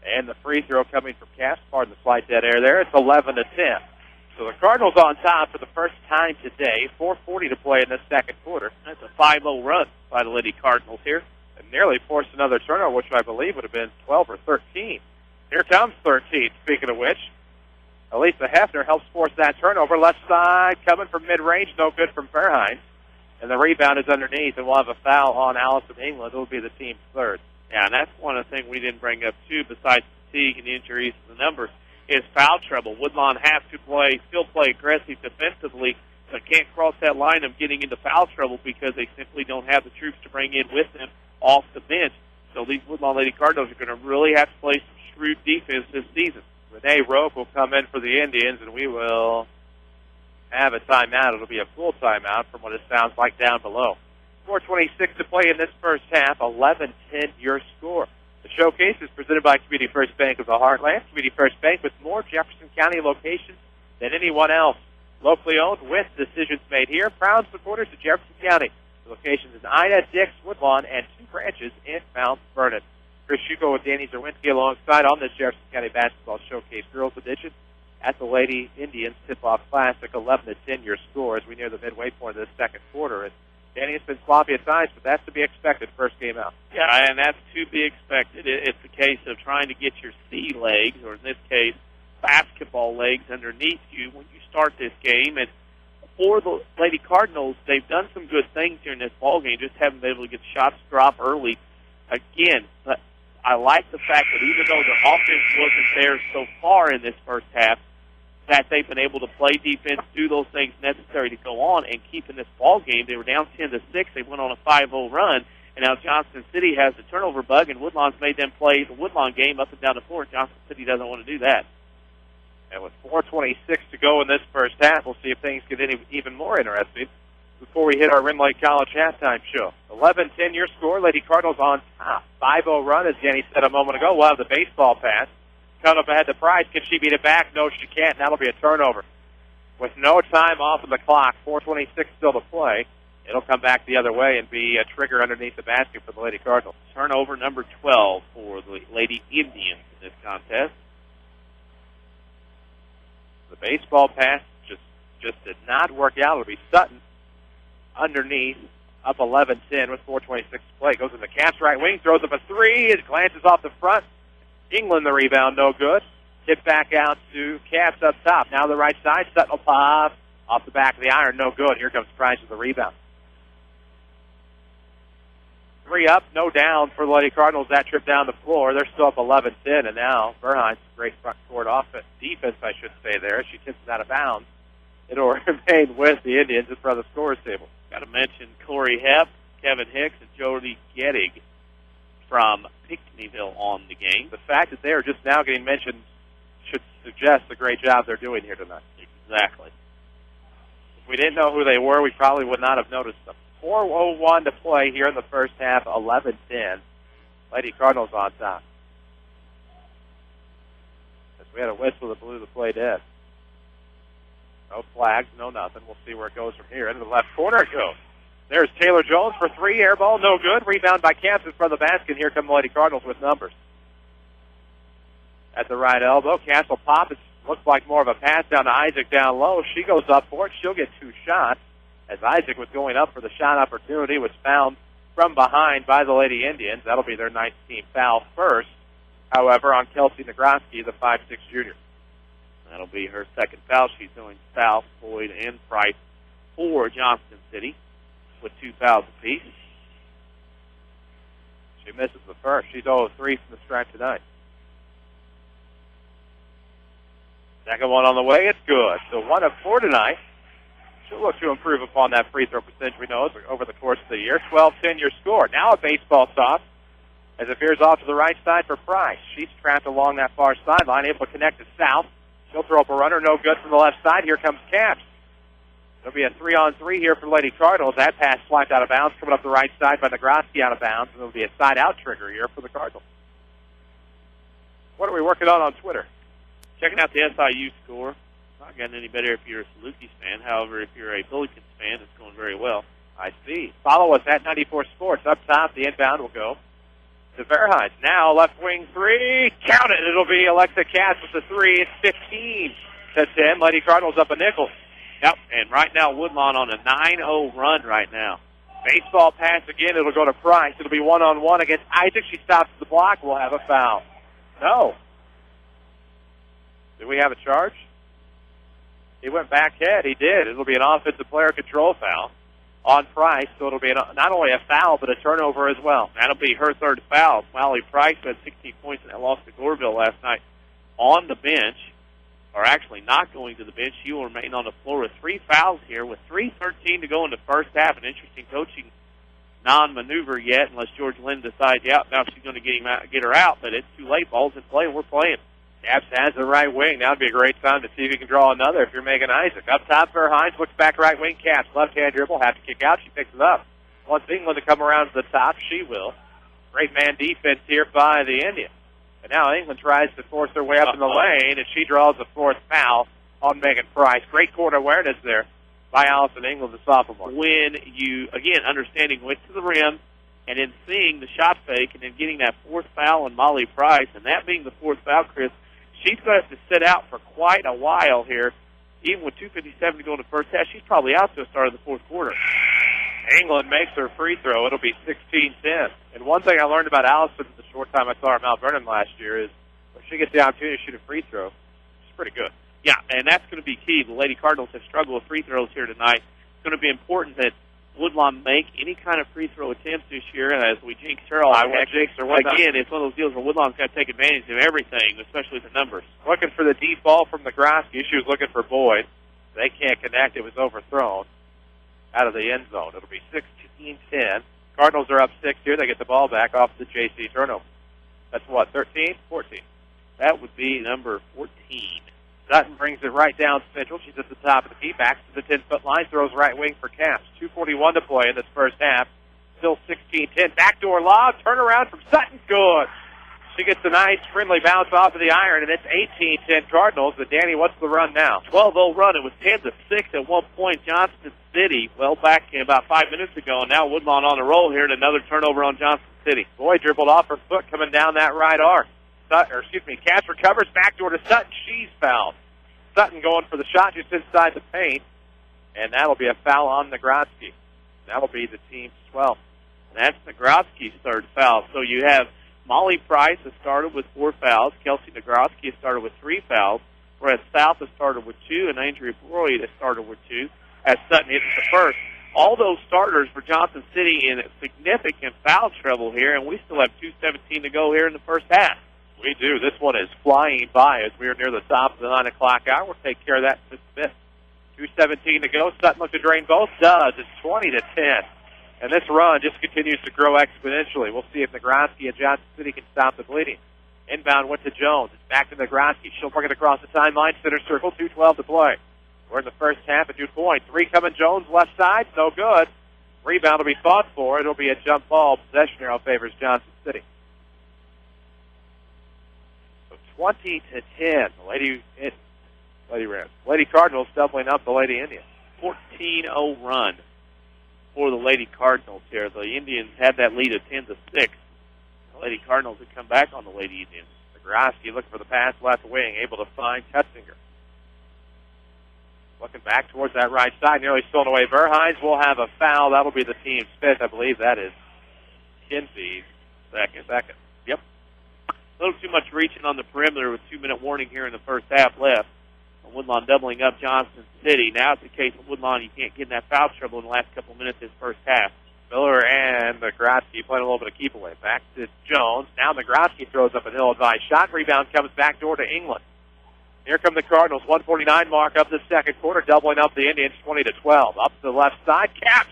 And the free throw coming from Caps. Pardon the slight dead air there. It's 11-10. So the Cardinals on top for the first time today. 4:40 to play in the second quarter. That's a 5-0 run by the Lady Cardinals here. And nearly forced another turnover, which I believe would have been 12 or 13. Here comes 13, speaking of which. Elisa Hefner helps force that turnover. Left side coming from mid-range. No good from Verheyen. And the rebound is underneath, and we'll have a foul on Allison England. It will be the team's third. Yeah, and that's one of the things we didn't bring up, too, besides fatigue and injuries and the numbers, is foul trouble. Woodlawn have to still play aggressive defensively, but can't cross that line of getting into foul trouble because they simply don't have the troops to bring in with them off the bench. So these Woodlawn Lady Cardinals are going to really have to play some shrewd defense this season. Renee Rope will come in for the Indians, and we will have a timeout. It'll be a full timeout from what it sounds like down below. 4:26 to play in this first half. 11-10 your score. The showcase is presented by Community First Bank of the Heartland. Community First Bank with more Jefferson County locations than anyone else. Locally owned with decisions made here. Proud supporters of Jefferson County. The locations in Ida, Dix, Woodlawn, and 2 branches in Mount Vernon. Chris Hugo with Danny Czerwinski alongside on this Jefferson County Basketball Showcase Girls Edition at the Lady Indians Tip-Off Classic. 11-10 your score as we near the midway point of this second quarter. And Danny, it's been sloppy at times, but that's to be expected first game out. Yeah, and that's to be expected. It's a case of trying to get your C legs, or in this case, basketball legs underneath you when you start this game. And for the Lady Cardinals, they've done some good things here in this ball game, just haven't been able to get shots drop early. Again, but I like the fact that even though the offense wasn't there so far in this first half, that they've been able to play defense, do those things necessary to go on and keep in this ball game. They were down 10-6. They went on a 5-0 run, and now Johnston City has the turnover bug, and Woodlawn's made them play the Woodlawn game up and down the floor. Johnston City doesn't want to do that. And with 4:26 to go in this first half, we'll see if things get even more interesting before we hit our Rim Lake College halftime show. 11-10 your score. Lady Cardinals on top. 5-0 run, as Jenny said a moment ago. We'll have the baseball pass. Cut up ahead to Price. Can she beat it back? No, she can't. That'll be a turnover. With no time off of the clock, 4:26 still to play. It'll come back the other way and be a trigger underneath the basket for the Lady Cardinals. Turnover number 12 for the Lady Indians in this contest. The baseball pass just did not work out. It'll be Sutton underneath, up 11-10 with 4:26 to play. Goes in the Caps right wing, throws up a 3. It glances off the front. England the rebound, no good. Tip back out to Caps up top. Now the right side, Sutton will pop off the back of the iron, no good. Here comes Price with the rebound. 3 up, no down for the Lady Cardinals. That trip down the floor. They're still up 11-10, and now Verheinz, great front court defense, I should say there. She tips it out of bounds. It'll remain with the Indians in front of the scorers table. Got to mention Corey Hepp, Kevin Hicks, and Jody Gettig from Pinckneyville on the game. The fact that they are just now getting mentioned should suggest the great job they're doing here tonight. Exactly. If we didn't know who they were, we probably would not have noticed them. 4:01 to play here in the first half, 11-10. Lady Cardinals on top. As we had a whistle that blew the play dead. No flags, no nothing. We'll see where it goes from here. Into the left corner it goes. There's Taylor Jones for 3, air ball, no good. Rebound by Camps in front of the basket. Here come the Lady Cardinals with numbers. At the right elbow, Castle pop. It looks like more of a pass down to Isaac down low. She goes up for it. She'll get 2 shots. As Isaac was going up for the shot opportunity, was found from behind by the Lady Indians. That'll be their 9th team foul first, however, on Kelsey Nagroski, the 5'6" junior. That'll be her second foul. She's doing foul, Floyd and Price for Johnston City with 2 fouls apiece. She misses the first. She's 0-3 from the stripe tonight. Second one on the way. It's good. So 1 of 4 tonight. She'll look to improve upon that free throw percentage we know over the course of the year. 12-10 your score. Now a baseball toss as it veers off to the right side for Price. She's trapped along that far sideline, able to connect to South. She'll throw up a runner, no good from the left side. Here comes Caps. There'll be a 3-on-3 here for Lady Cardinals. That pass swiped out of bounds, coming up the right side by Nagroski out of bounds, and it'll be a side-out trigger here for the Cardinals. What are we working on Twitter? Checking out the SIU score. Not gotten any better if you're a Salukis fan. However, if you're a Billikens fan, it's going very well. I see. Follow us at 94 Sports. Up top, the inbound will go to Verheinz. Now, left wing 3. Count it. It'll be Alexa Katz with the 3. It's 15-10. Lady Cardinals up a nickel. Yep, and right now Woodlawn on a 9-0 run right now. Baseball pass again. It'll go to Price. It'll be one-on-one against Isaac. She stops the block. We'll have a foul. No. Do we have a charge? He went back head. He did. It'll be an offensive player control foul on Price, so it'll be not only a foul, but a turnover as well. That'll be her third foul. Molly Price had 16 points in that loss to Goreville last night on the bench, or actually not going to the bench. She will remain on the floor with 3 fouls here with 3:13 to go in the first half. An interesting coaching non-maneuver yet, unless George Lynn decides, yeah, now she's going to get her out, but it's too late. Ball's in play, and we're playing. Caps has the right wing. Now would be a great time to see if you can draw another if you're Megan Isaac. Up top for Hines, looks back right wing. Caps, left-hand dribble, have to kick out. She picks it up. Wants England to come around to the top. She will. Great man defense here by the Indians. And now England tries to force her way up in the lane, and she draws the 4th foul on Megan Price. Great court awareness there by Allison England, the sophomore. When you, again, understanding went to the rim, and then seeing the shot fake, and then getting that 4th foul on Molly Price, and that being the 4th foul, Chris, she's going to have to sit out for quite a while here. Even with 2:57 to go in the first half, she's probably out to the start of the 4th quarter. England makes her free throw. It'll be 16-10. And one thing I learned about Allison the short time I saw her at Mount Vernon last year is when she gets the opportunity to shoot a free throw, she's pretty good. Yeah, and that's going to be key. The Lady Cardinals have struggled with free throws here tonight. It's going to be important that Woodlawn make any kind of free throw attempts this year, and as we jinx her all again, it's one of those deals where Woodlawn's got to take advantage of everything, especially the numbers. Looking for the deep ball from Nagroski. She was looking for Boyd. They can't connect. It was overthrown out of the end zone. It'll be 16-10. Cardinals are up 6 here. They get the ball back off the JC turnover. That's what, 13? 14. That would be number 14. Sutton brings it right down central. She's at the top of the key. Backs to the 10-foot line. Throws right wing for Caps. 2:41 to play in this first half. Still 16-10. Backdoor lob. Turnaround from Sutton. Good. She gets a nice friendly bounce off of the iron, and it's 18-10 Cardinals. But, Danny, what's the run now? 12-0 run. It was 10-6 at one point. Johnston City, well, back in about 5 minutes ago, and now Woodlawn on the roll here, and another turnover on Johnston City. Boyd dribbled off her foot coming down that right arc. Cass recovers, backdoor to Sutton. She's fouled. Sutton going for the shot just inside the paint, and that'll be a foul on Nagroski. That'll be the team's 12th. And that's Nagroski's third foul. So you have Molly Price has started with 4 fouls. Kelsey Nagroski has started with 3 fouls, whereas South has started with 2, and Andrea Floyd has started with 2, as Sutton hits the first. all those starters for Johnson City in significant foul trouble here, and we still have 2:17 to go here in the first half. We do. This one is flying by as we are near the top of the 9 o'clock hour. We'll take care of that in just a bit. 2:17 to go. Sutton looks to drain both. Does. It's 20-10. And this run just continues to grow exponentially. We'll see if Negroski and Johnson City can stop the bleeding. Inbound went to Jones. It's back to Negroski. She'll bring it across the timeline. Center circle. 2:12 to play. We're in the first half at Quoin. 3 coming Jones, left side. No good. Rebound will be fought for. It'll be a jump ball. Possession arrow favors Johnson City. 20-10. Lady Cardinals doubling up the Lady Indians. 14-0 run for the Lady Cardinals here. The Indians had that lead of 10-6. The Lady Cardinals had come back on the Lady Indians. Negroski looking for the pass left wing, able to find Cutzinger. Looking back towards that right side, nearly stolen away. Verhines will have a foul. That'll be the team's fifth. I believe that is Kinsey's second. Yep. A little too much reaching on the perimeter with 2-minute warning here in the first half left. Woodlawn doubling up Johnston City. Now it's the case of Woodlawn. You can't get in that foul trouble in the last couple of minutes of this first half. Miller and Negroski playing a little bit of keep away. Back to Jones. Now Negroski throws up an ill-advised shot. Rebound comes back door to England. Here come the Cardinals. 1:49 mark of the second quarter, doubling up the Indians 20-12. Up to the left side. Caps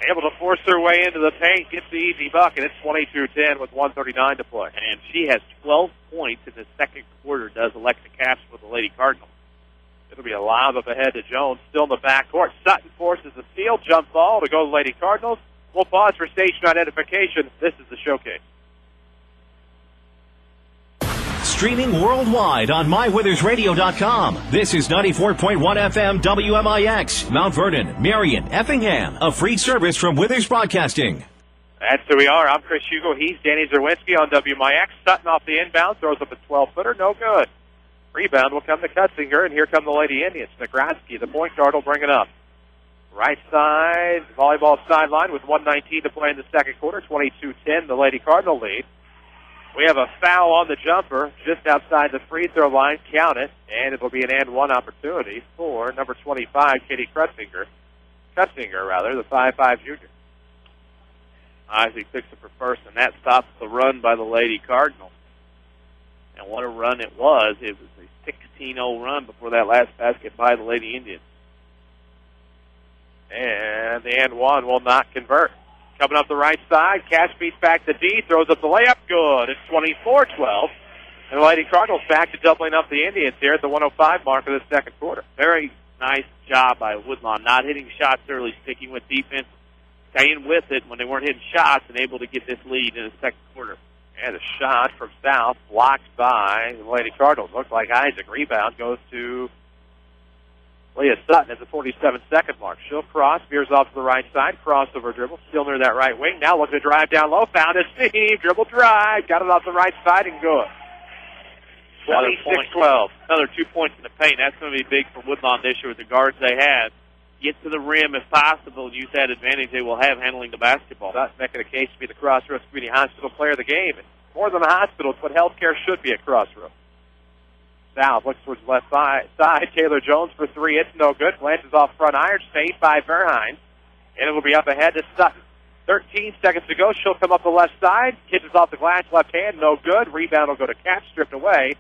able to force her way into the paint. Gets the easy bucket. It's 22-10 with 1:39 to play. And she has 12 points in the second quarter, does Alexa Caps for the Lady Cardinals. It'll be a lob up ahead to Jones. Still in the backcourt. Sutton forces the steal. Jump ball to go to the Lady Cardinals. We'll pause for station identification. This is the showcase. Streaming worldwide on MyWithersRadio.com. This is 94.1 FM WMIX, Mount Vernon, Marion, Effingham. A free service from Withers Broadcasting. That's who we are. I'm Chris Hugo. He's Danny Czerwinski on WMIX. Sutton off the inbound. Throws up a 12-footer. No good. Rebound will come to Cutzinger, and here come the Lady Indians. Negroski, the point guard, will bring it up. Right side, volleyball sideline with 1:19 to play in the second quarter. 22-10, the Lady Cardinal lead. We have a foul on the jumper just outside the free throw line. Count it, and it will be an and-one opportunity for number 25, Katie Cutzinger, the 5'5 junior. Isaac picks up her first, and that stops the run by the Lady Cardinals. And what a run it was. It was a 16-0 run before that last basket by the Lady Indians. And the and-one will not convert. Coming up the right side, Cash beats back to D, throws up the layup, good. It's 24-12. And the Lady Cardinals back to doubling up the Indians here at the 1:05 mark of the second quarter. Very nice job by Woodlawn, not hitting shots early, sticking with defense, staying with it when they weren't hitting shots, and able to get this lead in the second quarter. And a shot from South blocked by the Lady Cardinals. Looks like Isaac. Rebound goes to Leah Sutton at the 47-second mark. She'll cross, veers off to the right side, crossover dribble, still near that right wing. Now looking to drive down low, found it, Steve, dribble drive, got it off the right side and good. 26-12. Another 2 points in the paint. That's going to be big for Woodlawn this year with the guards they have. Get to the rim if possible and use that advantage they will have handling the basketball. That's making a case to be the Crossroads Community Hospital player of the game. And more than a hospital, it's what healthcare should be at Crossroads. South looks towards the left side. Taylor Jones for three. It's no good. Glances off front iron. Saved by Verhines. And it will be up ahead to Sutton. 13 seconds to go. She'll come up the left side. Kisses off the glass left hand. No good. Rebound will go to Cap. Stripped away.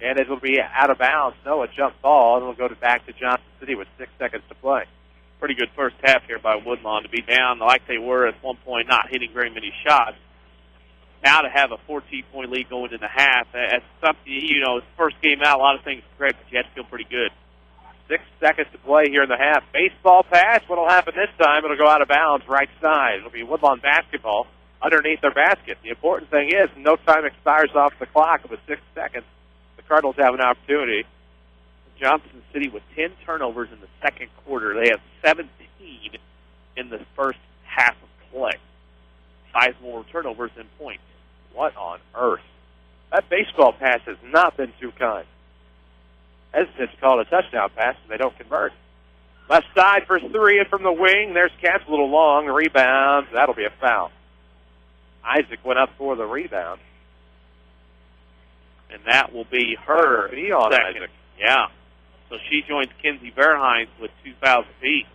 And it will be out of bounds. No, a jump ball. And it'll go back to Johnson City with 6 seconds to play. Pretty good first half here by Woodlawn to be down like they were at one point, not hitting very many shots. Now to have a 14-point lead going into half, that's something, first game out, a lot of things correct, but you have to feel pretty good. 6 seconds to play here in the half. Baseball pass. What'll happen this time? It'll go out of bounds right side. It'll be Woodlawn basketball underneath their basket. The important thing is no time expires off the clock with 6 seconds. The Cardinals have an opportunity. Johnson City with 10 turnovers in the second quarter. They have 17 in the first half of play. 5 more turnovers than points. What on earth? That baseball pass has not been too kind. Hesitant to call it a touchdown pass, and they don't convert. Left side for three, and from the wing, there's Caps a little long. Rebound. That'll be a foul. Isaac went up for the rebound. And that will be her second. Isaac. Yeah. So she joins Kinsey Verhines with 2 fouls apiece.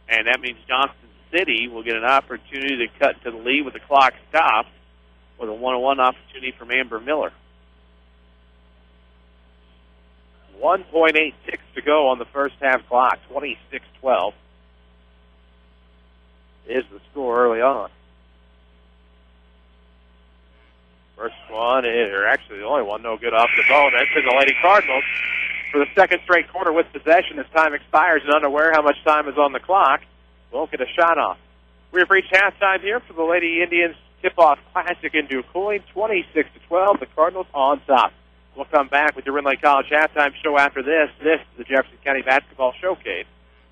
And that means Johnston City will get an opportunity to cut to the lead with the clock stopped with a 1-on-1 opportunity from Amber Miller. 1.86 to go on the first half clock, 26-12 is the score early on. First one, or actually the only one, no good off the bone. That's in the Lady Cardinals for the second straight quarter with possession as time expires and unaware how much time is on the clock. Won't get a shot off. We have reached halftime here for the Lady Indians Tip-Off Classic in Quoin, 26-12. The Cardinals on top. We'll come back with your Ridley College halftime show after this. This is the Jefferson County Basketball Showcase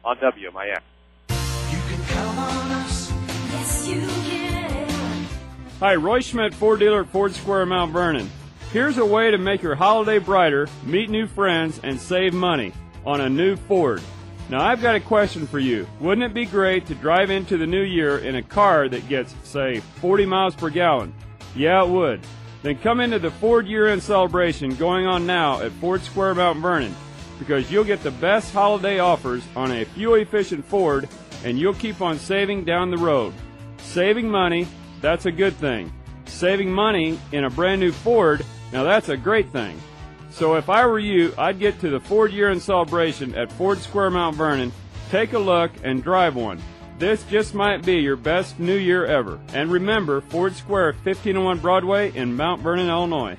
on WMIX. Yes, you can. Hi, Roy Schmidt, Ford dealer at Ford Square, Mount Vernon. Here's a way to make your holiday brighter, meet new friends, and save money on a new Ford. Now, I've got a question for you. Wouldn't it be great to drive into the new year in a car that gets, say, 40 miles per gallon? Yeah, it would. Then come into the Ford year-end celebration going on now at Ford Square, Mount Vernon, because you'll get the best holiday offers on a fuel-efficient Ford, and you'll keep on saving down the road. Saving money, that's a good thing. Saving money in a brand-new Ford, now that's a great thing. So if I were you, I'd get to the Ford year-end celebration at Ford Square, Mount Vernon, take a look, and drive one. This just might be your best new year ever. And remember, Ford Square, 1501 Broadway in Mount Vernon, Illinois.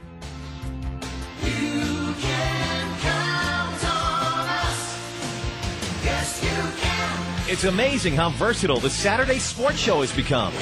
You can count on us. Yes, you can. It's amazing how versatile the Saturday Sports Show has become.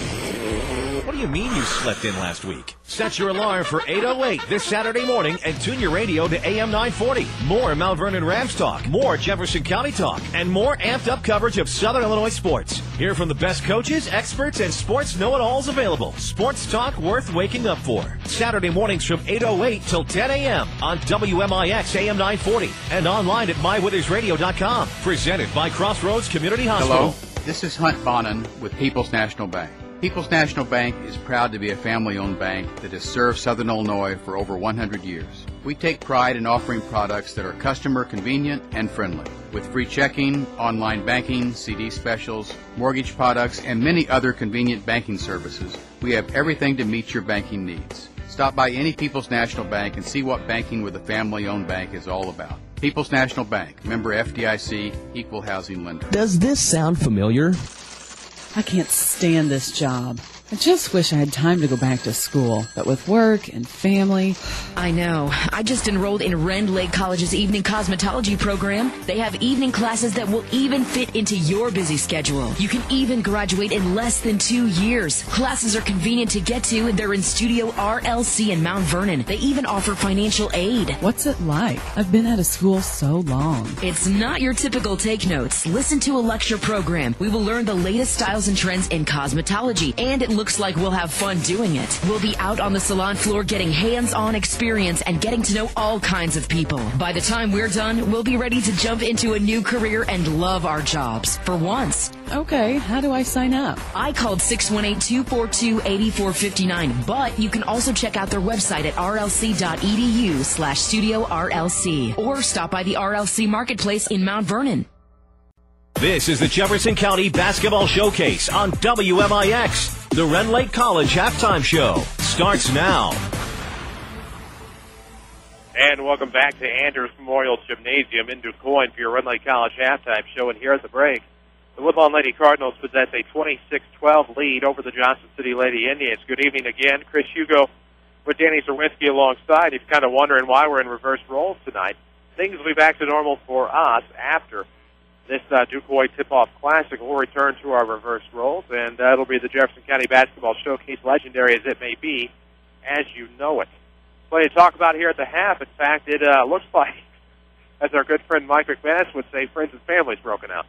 What do you mean you slept in last week? Set your alarm for 8:08 this Saturday morning and tune your radio to AM 940. More Mount Vernon Rams talk, more Jefferson County talk, and more amped-up coverage of Southern Illinois sports. Hear from the best coaches, experts, and sports know-it-alls available. Sports talk worth waking up for. Saturday mornings from 8:08 till 10 a.m. on WMIX AM 940 and online at mywithersradio.com. Presented by Crossroads Community Hospital. Hello, this is Hunt Bonin with People's National Bank. People's National Bank is proud to be a family-owned bank that has served Southern Illinois for over 100 years. We take pride in offering products that are customer convenient and friendly. With free checking, online banking, CD specials, mortgage products, and many other convenient banking services, we have everything to meet your banking needs. Stop by any People's National Bank and see what banking with a family-owned bank is all about. People's National Bank, member FDIC, equal housing lender. Does this sound familiar? I can't stand this job. I just wish I had time to go back to school, but with work and family... I know. I just enrolled in Rend Lake College's evening cosmetology program. They have evening classes that will even fit into your busy schedule. You can even graduate in less than 2 years. Classes are convenient to get to, and they're in Studio RLC in Mount Vernon. They even offer financial aid. What's it like? I've been out of school so long. It's not your typical take notes. Listen to a lecture program. We will learn the latest styles and trends in cosmetology, and it looks like we'll have fun doing it. We'll be out on the salon floor getting hands-on experience and getting to know all kinds of people. By the time we're done, we'll be ready to jump into a new career and love our jobs. For once. Okay, how do I sign up? I called 618-242-8459, but you can also check out their website at rlc.edu/Studio RLC or stop by the RLC Marketplace in Mount Vernon. This is the Jefferson County Basketball Showcase on WMIX. The Rend Lake College Halftime Show starts now. And welcome back to Andrews Memorial Gymnasium in Quoin for your Rend Lake College Halftime Show. And here at the break, the Woodlawn Lady Cardinals possess a 26-12 lead over the Johnston City Lady Indians. Good evening again. Chris Hugo with Danny Czerwinski alongside. If you're kind of wondering why we're in reverse roles tonight, things will be back to normal for us after this Quoin Tip-Off Classic. We'll return to our reverse roles, and that'll be the Jefferson County Basketball Showcase, legendary as it may be, as you know it. Plenty to talk about here at the half. In fact, it looks like, as our good friend Mike McManus would say, friends and families broken out.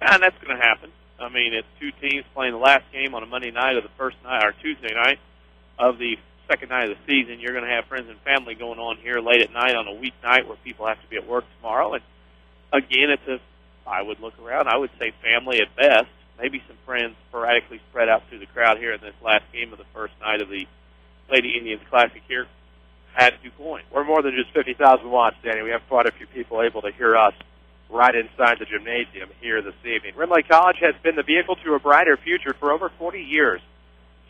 And that's going to happen. I mean, it's two teams playing the last game on a Monday night of the first night, or Tuesday night of the second night of the season. You're going to have friends and family going on here late at night on a weeknight where people have to be at work tomorrow. And again, I would look around. I would say family at best. Maybe some friends sporadically spread out through the crowd here in this last game of the first night of the Lady Indians Classic here at Quoin. We're more than just 50,000 watts, Danny. We have quite a few people able to hear us right inside the gymnasium here this evening. Ridley College has been the vehicle to a brighter future for over 40 years.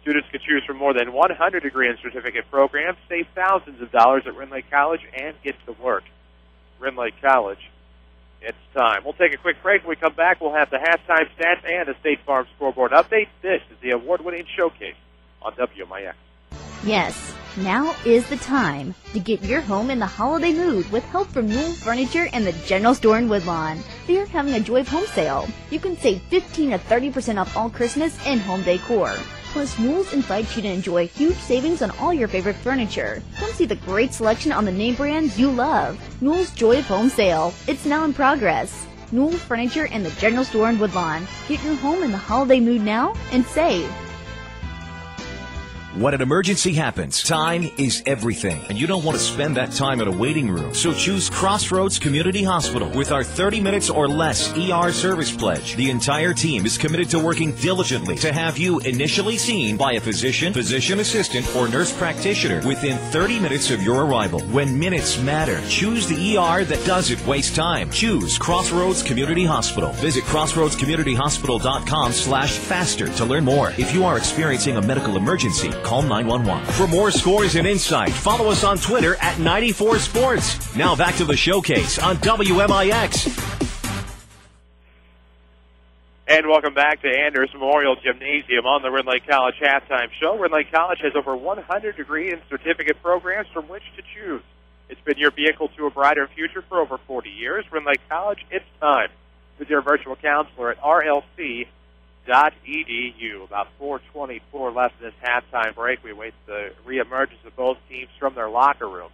Students can choose from more than 100 degree and certificate programs, save thousands of dollars at Ridley College, and get to work. Ridley College, it's time. We'll take a quick break. When we come back, we'll have the halftime stats and a State Farm scoreboard update. This is the award-winning showcase on WMIX. Yes, now is the time to get your home in the holiday mood with help from Newell Furniture and the General Store in Woodlawn. They are having a Joy of Home sale. You can save 15 to 30% off all Christmas and home decor. Plus, Newell's invites you to enjoy huge savings on all your favorite furniture. Come see the great selection on the name brands you love. Newell's Joy of Home sale. It's now in progress. Newell Furniture and the General Store in Woodlawn. Get your home in the holiday mood now and save. When an emergency happens, time is everything, and you don't want to spend that time in a waiting room. So choose Crossroads Community Hospital with our 30 minutes or less ER service pledge. The entire team is committed to working diligently to have you initially seen by a physician, physician assistant, or nurse practitioner within 30 minutes of your arrival. When minutes matter, choose the ER that doesn't waste time. Choose Crossroads Community Hospital. Visit crossroadscommunityhospital.com/faster to learn more. If you are experiencing a medical emergency, call 911. For more scores and insight, follow us on Twitter at 94Sports. Now back to the showcase on WMIX. And welcome back to Anders Memorial Gymnasium on the Ridley College Halftime Show. Ridley College has over 100 degree and certificate programs from which to choose. It's been your vehicle to a brighter future for over 40 years. Ridley College, it's time. With your virtual counselor at RLC.edu. About 4:24 left in this halftime break. We await the reemergence of both teams from their locker rooms.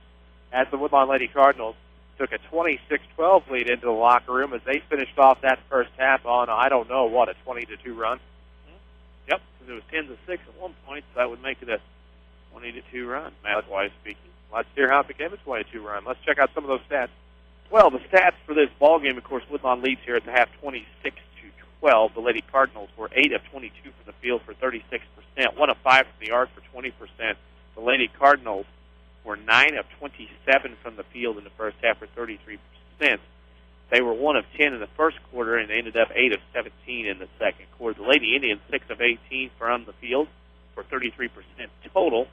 As the Woodlawn Lady Cardinals took a 26-12 lead into the locker room as they finished off that first half on, I don't know what, a 20-2 run. Yep, because it was 10-6 at one point, so that would make it a 20-2 run, math-wise speaking. Let's hear how it became a 22 run. Let's check out some of those stats. Well, the stats for this ball game, of course, Woodlawn leads here at the half 26-12. The Lady Cardinals were 8 of 22 from the field for 36%, 1 of 5 from the arc for 20%. The Lady Cardinals were 9 of 27 from the field in the first half for 33%. They were 1 of 10 in the first quarter and ended up 8 of 17 in the second quarter. The Lady Indians 6 of 18 from the field for 33% total.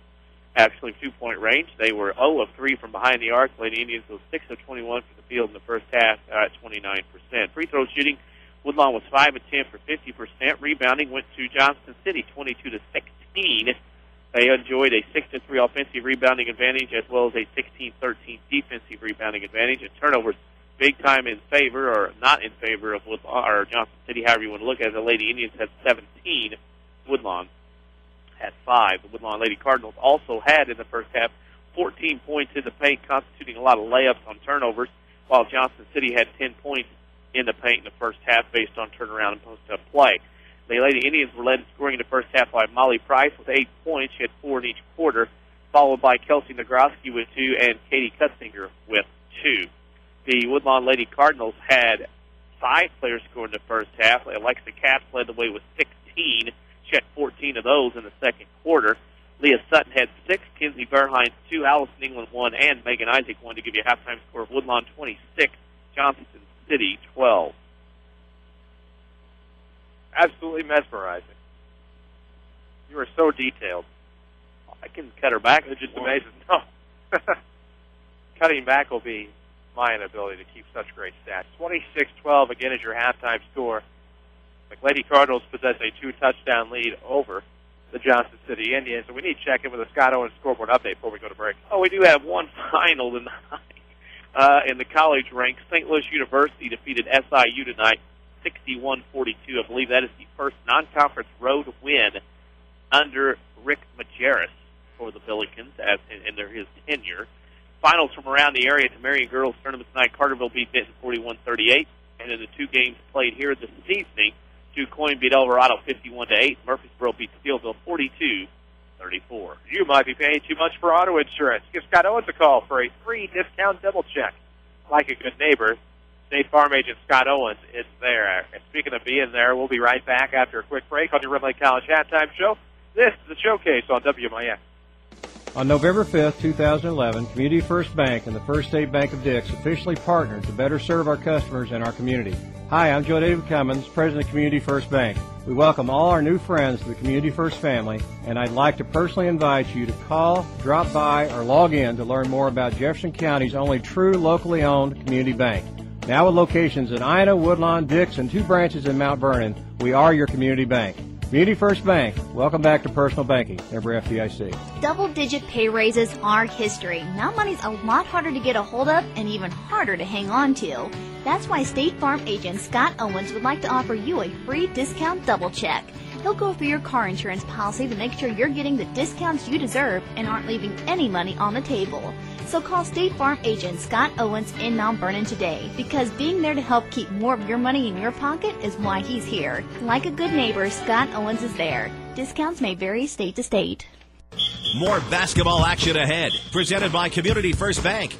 Actually, 2-point range. They were 0 of 3 from behind the arc. The Lady Indians was 6 of 21 from the field in the first half at 29%. Free throw shooting, Woodlawn was 5 of 10 for 50%. Rebounding went to Johnston City, 22-16. They enjoyed a 6-3 offensive rebounding advantage as well as a 16-13 defensive rebounding advantage. And turnovers, big time in favor or not in favor of Woodlawn or Johnston City, however you want to look at it. The Lady Indians had 17. Woodlawn had 5. The Woodlawn Lady Cardinals also had in the first half 14 points in the paint, constituting a lot of layups on turnovers, while Johnston City had 10 points in the paint in the first half based on turnaround and post-up play. The Lady Indians were led in scoring in the first half by Molly Price with 8 points. She had 4 in each quarter, followed by Kelsey Nagroski with 2 and Katie Cutzinger with 2. The Woodlawn Lady Cardinals had 5 players score in the first half. Alexa Katz led the way with 16. She had 14 of those in the second quarter. Leah Sutton had 6, Kinsey Verheyen 2, Allison England 1, and Megan Isaac 1 to give you a halftime score of Woodlawn 26, Johnston City 12. Absolutely mesmerizing. You are so detailed. I can cut her back. It just amazes. No. Cutting back will be my inability to keep such great stats. 26-12 again is your halftime score. The Lady Cardinals possess a 2-touchdown lead over the Johnston City Indians, and we need to check in with the Scott Owens scoreboard update before we go to break. Oh, we do have one final tonight. In the college ranks, St. Louis University defeated SIU tonight, 61-42. I believe that is the first non-conference road win under Rick Majerus for the Billikens in his tenure. Finals from around the area at the Marion Girls Tournament tonight. Carterville beat Benton 41-38. And in the 2 games played here this evening, Quoin beat Eldorado 51-8. Murfreesboro beat Steelville 42-34. You might be paying too much for auto insurance. Give Scott Owens a call for a free discount double check. Like a good neighbor, State Farm agent Scott Owens is there. And speaking of being there, we'll be right back after a quick break on your Ridley College Halftime Show. This is the Showcase on WMIX. On November 5th, 2011, Community First Bank and the First State Bank of Dix officially partnered to better serve our customers and our community. Hi, I'm Joe David Cummins, President of Community First Bank. We welcome all our new friends to the Community First family, and I'd like to personally invite you to call, drop by, or log in to learn more about Jefferson County's only true locally owned community bank. Now with locations in Ina, Woodlawn, Dix, and 2 branches in Mount Vernon, we are your community bank. Community First Bank, welcome back to personal banking. Member FDIC. Double-digit pay raises are history. Now money's a lot harder to get a hold of and even harder to hang on to. That's why State Farm agent Scott Owens would like to offer you a free discount double check. He'll go through your car insurance policy to make sure you're getting the discounts you deserve and aren't leaving any money on the table. So call State Farm agent Scott Owens in Mount Vernon today, because being there to help keep more of your money in your pocket is why he's here. Like a good neighbor, Scott Owens is there. Discounts may vary state to state. More basketball action ahead, presented by Community First Bank.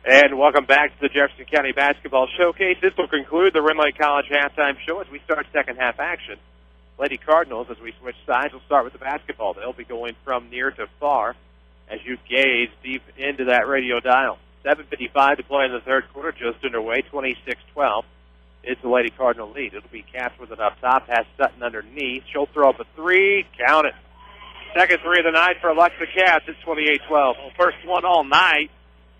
And welcome back to the Jefferson County Basketball Showcase. This will conclude the Ren Lake College halftime show as we start second half action. Lady Cardinals, as we switch sides, will start with the basketball. They'll be going from near to far as you gaze deep into that radio dial. 7:55 to play in the third quarter, just underway, 26-12. It's the Lady Cardinal lead. It'll be Caps with it up top, has Sutton underneath. She'll throw up a 3, count it. Second 3 of the night for Alexa Caps. It's 28-12. Well, first one all night.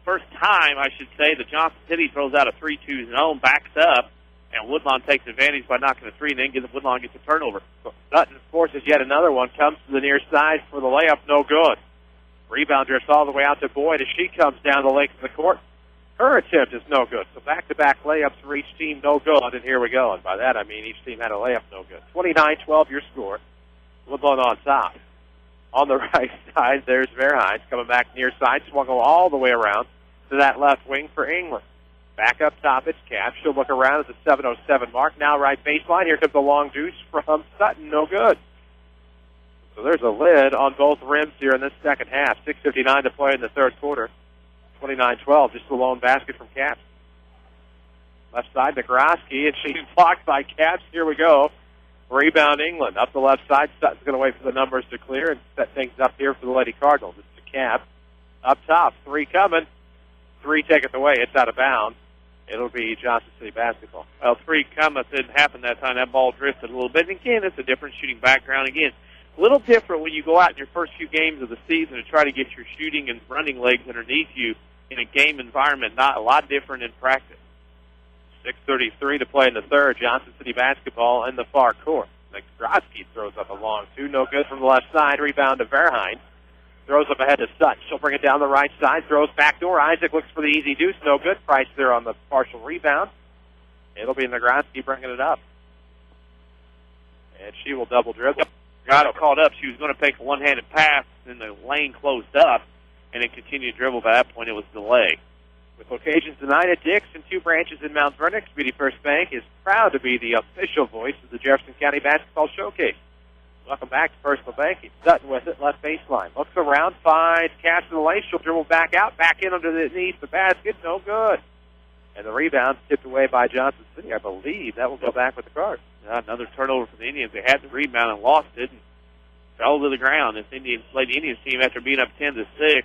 First time, I should say, the Johnston City throws out a 3-2 zone, backs up, and Woodlawn takes advantage by knocking a 3, and then Woodlawn gets a turnover. Sutton forces yet another one, comes to the near side for the layup, no good. Rebound drifts all the way out to Boyd as she comes down the length of the court. Her attempt is no good. So back-to-back layups for each team, no good. And here we go. And by that, I mean each team had a layup, no good. 29-12 your score. Woodlawn on top. On the right side, there's Verheyen coming back near side, swung all the way around to that left wing for England. Back up top, it's Caps. She'll look around at the 7:07 mark. Now right baseline. Here comes a long deuce from Sutton, no good. So there's a lid on both rims here in this second half. 6:59 to play in the third quarter. 29-12, just a lone basket from Caps. Left side, Negroski, and she's blocked by Caps. Here we go. Rebound England. Up the left side, Sutton's going to wait for the numbers to clear and set things up here for the Lady Cardinals. It's a Cap. Up top, 3 coming. 3 taketh away. It's out of bounds. It'll be Johnston City basketball. Well, 3 cometh didn't happen that time. That ball drifted a little bit. And again, it's a different shooting background. Again, a little different when you go out in your first few games of the season to try to get your shooting and running legs underneath you in a game environment. Not a lot different in practice. 6:33 to play in the third. Johnston City basketball in the far court. Negroski throws up a long 2. No good from the left side. Rebound to Verheyen. Throws up ahead to Sutton. She'll bring it down the right side. Throws backdoor. Isaac looks for the easy deuce. No good. Price there on the partial rebound. It'll be Negroski bringing it up. And she will double dribble. Got it caught up. She was going to take a one-handed pass, and the lane closed up, and then continued to dribble. By that point, it was delay. With locations tonight at Dix and 2 branches in Mount Vernon, Community First Bank is proud to be the official voice of the Jefferson County Basketball Showcase. Welcome back to personal banking. Sutton with it, left baseline. Looks around, finds Caps in the lane. She'll dribble back out, back in underneath the basket. No good. And the rebound tipped away by Johnston City. I believe that will go back with the Cards. Another turnover for the Indians. They had the rebound and lost it and fell to the ground. This Lady Indians team, after being up 10-6,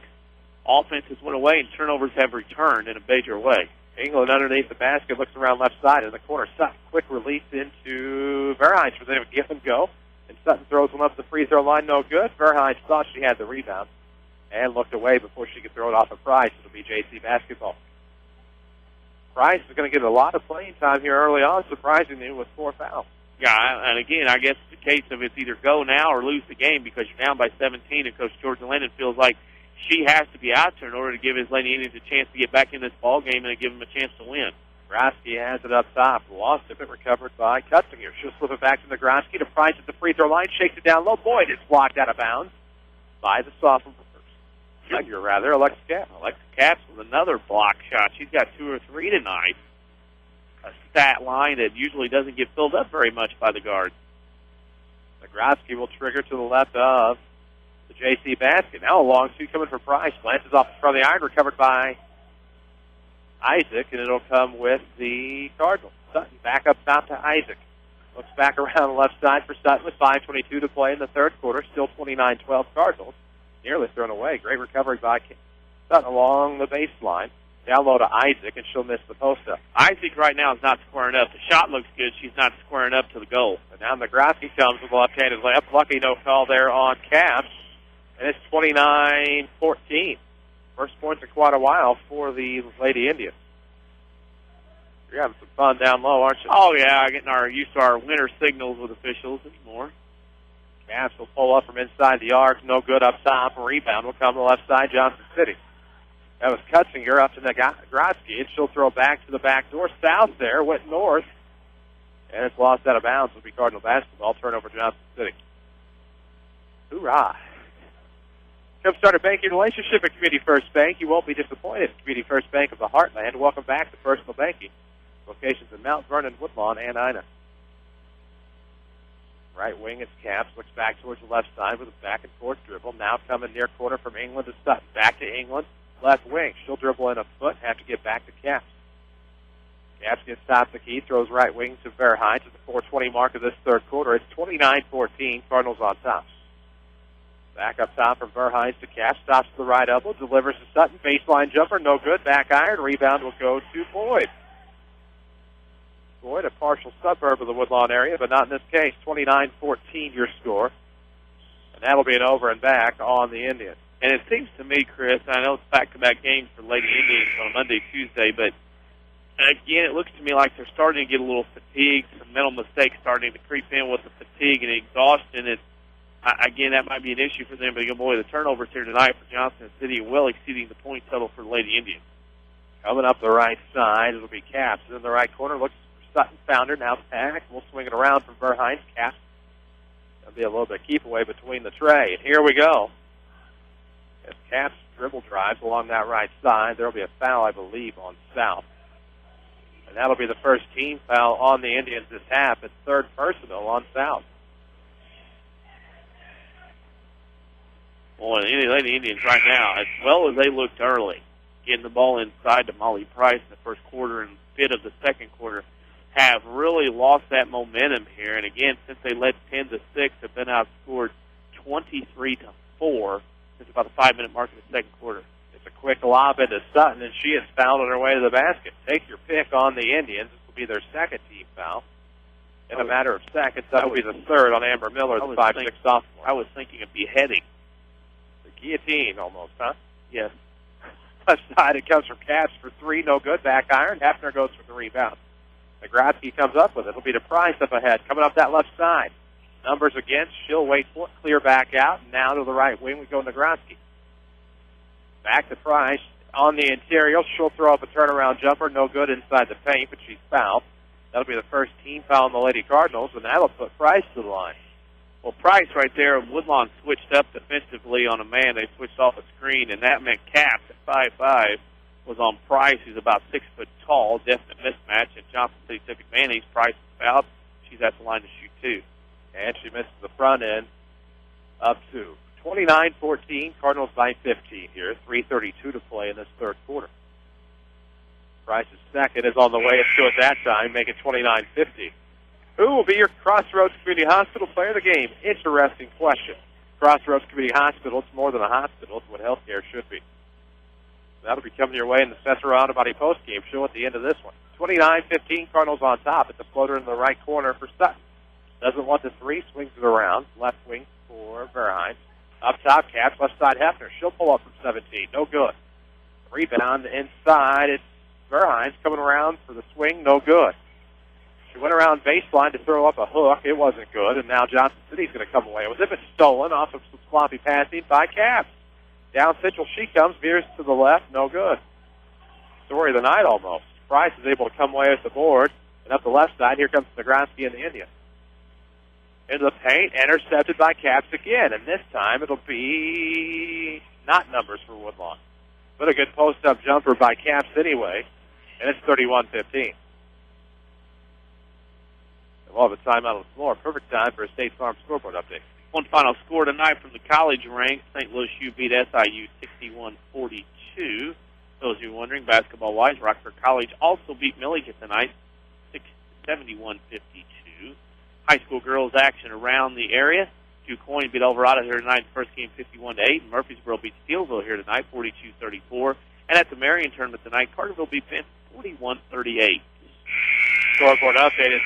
offenses went away and turnovers have returned in a major way. England underneath the basket, looks around left side in the corner. Sutton, quick release into Verheyen for them to give and go. And Sutton throws one up the free throw line, no good. Verheyen thought she had the rebound and looked away before she could throw it off of Price. It'll be JC basketball. Price is going to get a lot of playing time here early on, surprisingly, with 4 fouls. Yeah, and again, I guess it's a case of it's either go now or lose the game because you're down by 17, and Coach Georgia Lennon feels like she has to be out there in order to give his Lady Indians a chance to get back in this ball game and to give them a chance to win. Negroski has it up top. Lost it, but recovered by Cutzinger. She'll slip it back to Negroski to Price at the free throw line. Shakes it down low. Boyd is blocked out of bounds by the sophomore. Junior, rather, Alexa Caps. Alexa Caps with another block shot. She's got 2 or 3 tonight. A stat line that usually doesn't get filled up very much by the guards. Negroski will trigger to the left of the JC basket. Now a long 2 coming for Price. Glances off the front of the iron, recovered by Isaac, and it'll come with the Cardinals. Sutton back up top to Isaac. Looks back around the left side for Sutton with 5:22 to play in the third quarter. Still 29-12 Cardinals. nearly thrown away. Great recovery by Sutton along the baseline. Down low to Isaac, and she'll miss the post-up. Isaac right now is not squaring up. The shot looks good. She's not squaring up to the goal. And now Negroski comes with a left-handed layup. Lucky no call there on Caps. And it's 29-14. First points in quite a while for the Lady Indians. You're having some fun down low, aren't you? Oh, yeah, getting used to our winter signals with officials anymore. Caps will pull up from inside the arc. No good up top. A rebound will come to the left side, Johnston City. That was Cutzinger up to Negroski, and she'll throw back to the back door. South there, went north, and it's lost out of bounds. It'll be Cardinal basketball. Turnover, Johnston City. Hoorah. Come start a banking relationship at Community First Bank. You won't be disappointed. Community First Bank of the Heartland. Welcome back to personal banking. Locations in Mount Vernon, Woodlawn, and Ina. Right wing is Caps. Looks back towards the left side with a back-and-forth dribble. Now coming near corner from England to Sutton. Back to England. Left wing. She'll dribble in a foot. Have to get back to Caps. Caps gets top the key. Throws right wing to Verheyen at the 4:20 mark of this third quarter. It's 29-14. Cardinals on top. Back up top from Verheyen to Caps. Stops to the right elbow. Delivers to Sutton. Baseline jumper. No good. Back iron. Rebound will go to Boyd. Boyd, a partial suburb of the Woodlawn area, but not in this case. 29-14 your score. And that'll be an over and back on the Indians. And it seems to me, Chris, I know it's back-to-back games for Lady Indians on Monday, Tuesday, but again, it looks to me like they're starting to get a little fatigued, some mental mistakes starting to creep in with the fatigue and exhaustion. Again, that might be an issue for them, but boy, the turnovers here tonight for Johnston City are well exceeding the point total for Lady Indians. Coming up the right side, it'll be Caps. In the right corner, looks for Sutton, found her, now back. We'll swing it around from Verheyen. Caps. There'll be a little bit of keep away between the tray. And here we go. As Caps dribble drives along that right side, there will be a foul, I believe, on South. And that'll be the first team foul on the Indians this half. It's third personal on South. Boy, the Lady Indians right now, as well as they looked early, getting the ball inside to Molly Price in the first quarter and bit of the second quarter, have really lost that momentum here. And again, since they led 10-6, have been outscored 23-4. It's about the 5-minute mark in the second quarter. It's a quick lob into Sutton, and she is fouled on her way to the basket. Take your pick on the Indians. This will be their second team foul. In a matter of seconds, that will be the third on Amber Miller, the 5'6" sophomore. I was thinking of beheading. The guillotine, almost, huh? Yes. Left side, it comes from Caps for three, no good. Back iron. Hafner goes for the rebound. Negroski comes up with it. It'll be to Price up ahead, coming up that left side. Numbers against. She'll wait for it. Clear back out. And now to the right wing we go Negroski. Back to Price. On the interior, she'll throw up a turnaround jumper. No good inside the paint, but she's fouled. That'll be the first team foul on the Lady Cardinals, and that'll put Price to the line. Well, Price right there, Woodlawn switched up defensively on a man. They switched off a screen, and that meant Caps at 5'5" was on Price, who's about 6 foot tall. Definite mismatch, and Johnston City took advantage. Price is fouled. She's at the line to shoot two. And she misses the front end up to 29-14. Cardinals by 15 here. 3:32 to play in this third quarter. Price's second is on the way. It's two at that time, making 29-50. Who will be your Crossroads Community Hospital player of the game? Interesting question. Crossroads Community Hospital, it's more than a hospital. It's what healthcare should be. That'll be coming your way in the Cesar Autobody postgame show at the end of this one. 29-15, Cardinals on top. It's a floater in the right corner for Sutton. Doesn't want the three, swings it around. Left wing for Verheyen. Up top, Caps, left side Hefner. She'll pull up from 17. No good. Rebound inside. It's Verheyen's coming around for the swing. No good. She went around baseline to throw up a hook. It wasn't good, and now Johnston City's going to come away with it. It's stolen off of some sloppy passing by Caps. Down central she comes, veers to the left. No good. Story of the night almost. Price is able to come away with the board. And up the left side, here comes Negroski and the Indians. Into the paint, intercepted by Caps again, and this time it'll be not numbers for Woodlawn. But a good post-up jumper by Caps anyway, and it's 31-15. We'll have a timeout on the floor. Perfect time for a State Farm scoreboard update. One final score tonight from the college ranks. St. Louis U beat SIU 61-42. Those of you wondering, basketball-wise, Rockford College also beat Milligan tonight 71-52. High school girls action around the area. Quoin beat Alvarado here tonight in the first game 51-8. Murfreesboro beat Steelville here tonight 42-34. And at the Marion tournament tonight, Carterville beat Vince 41-38. Scoreboard update is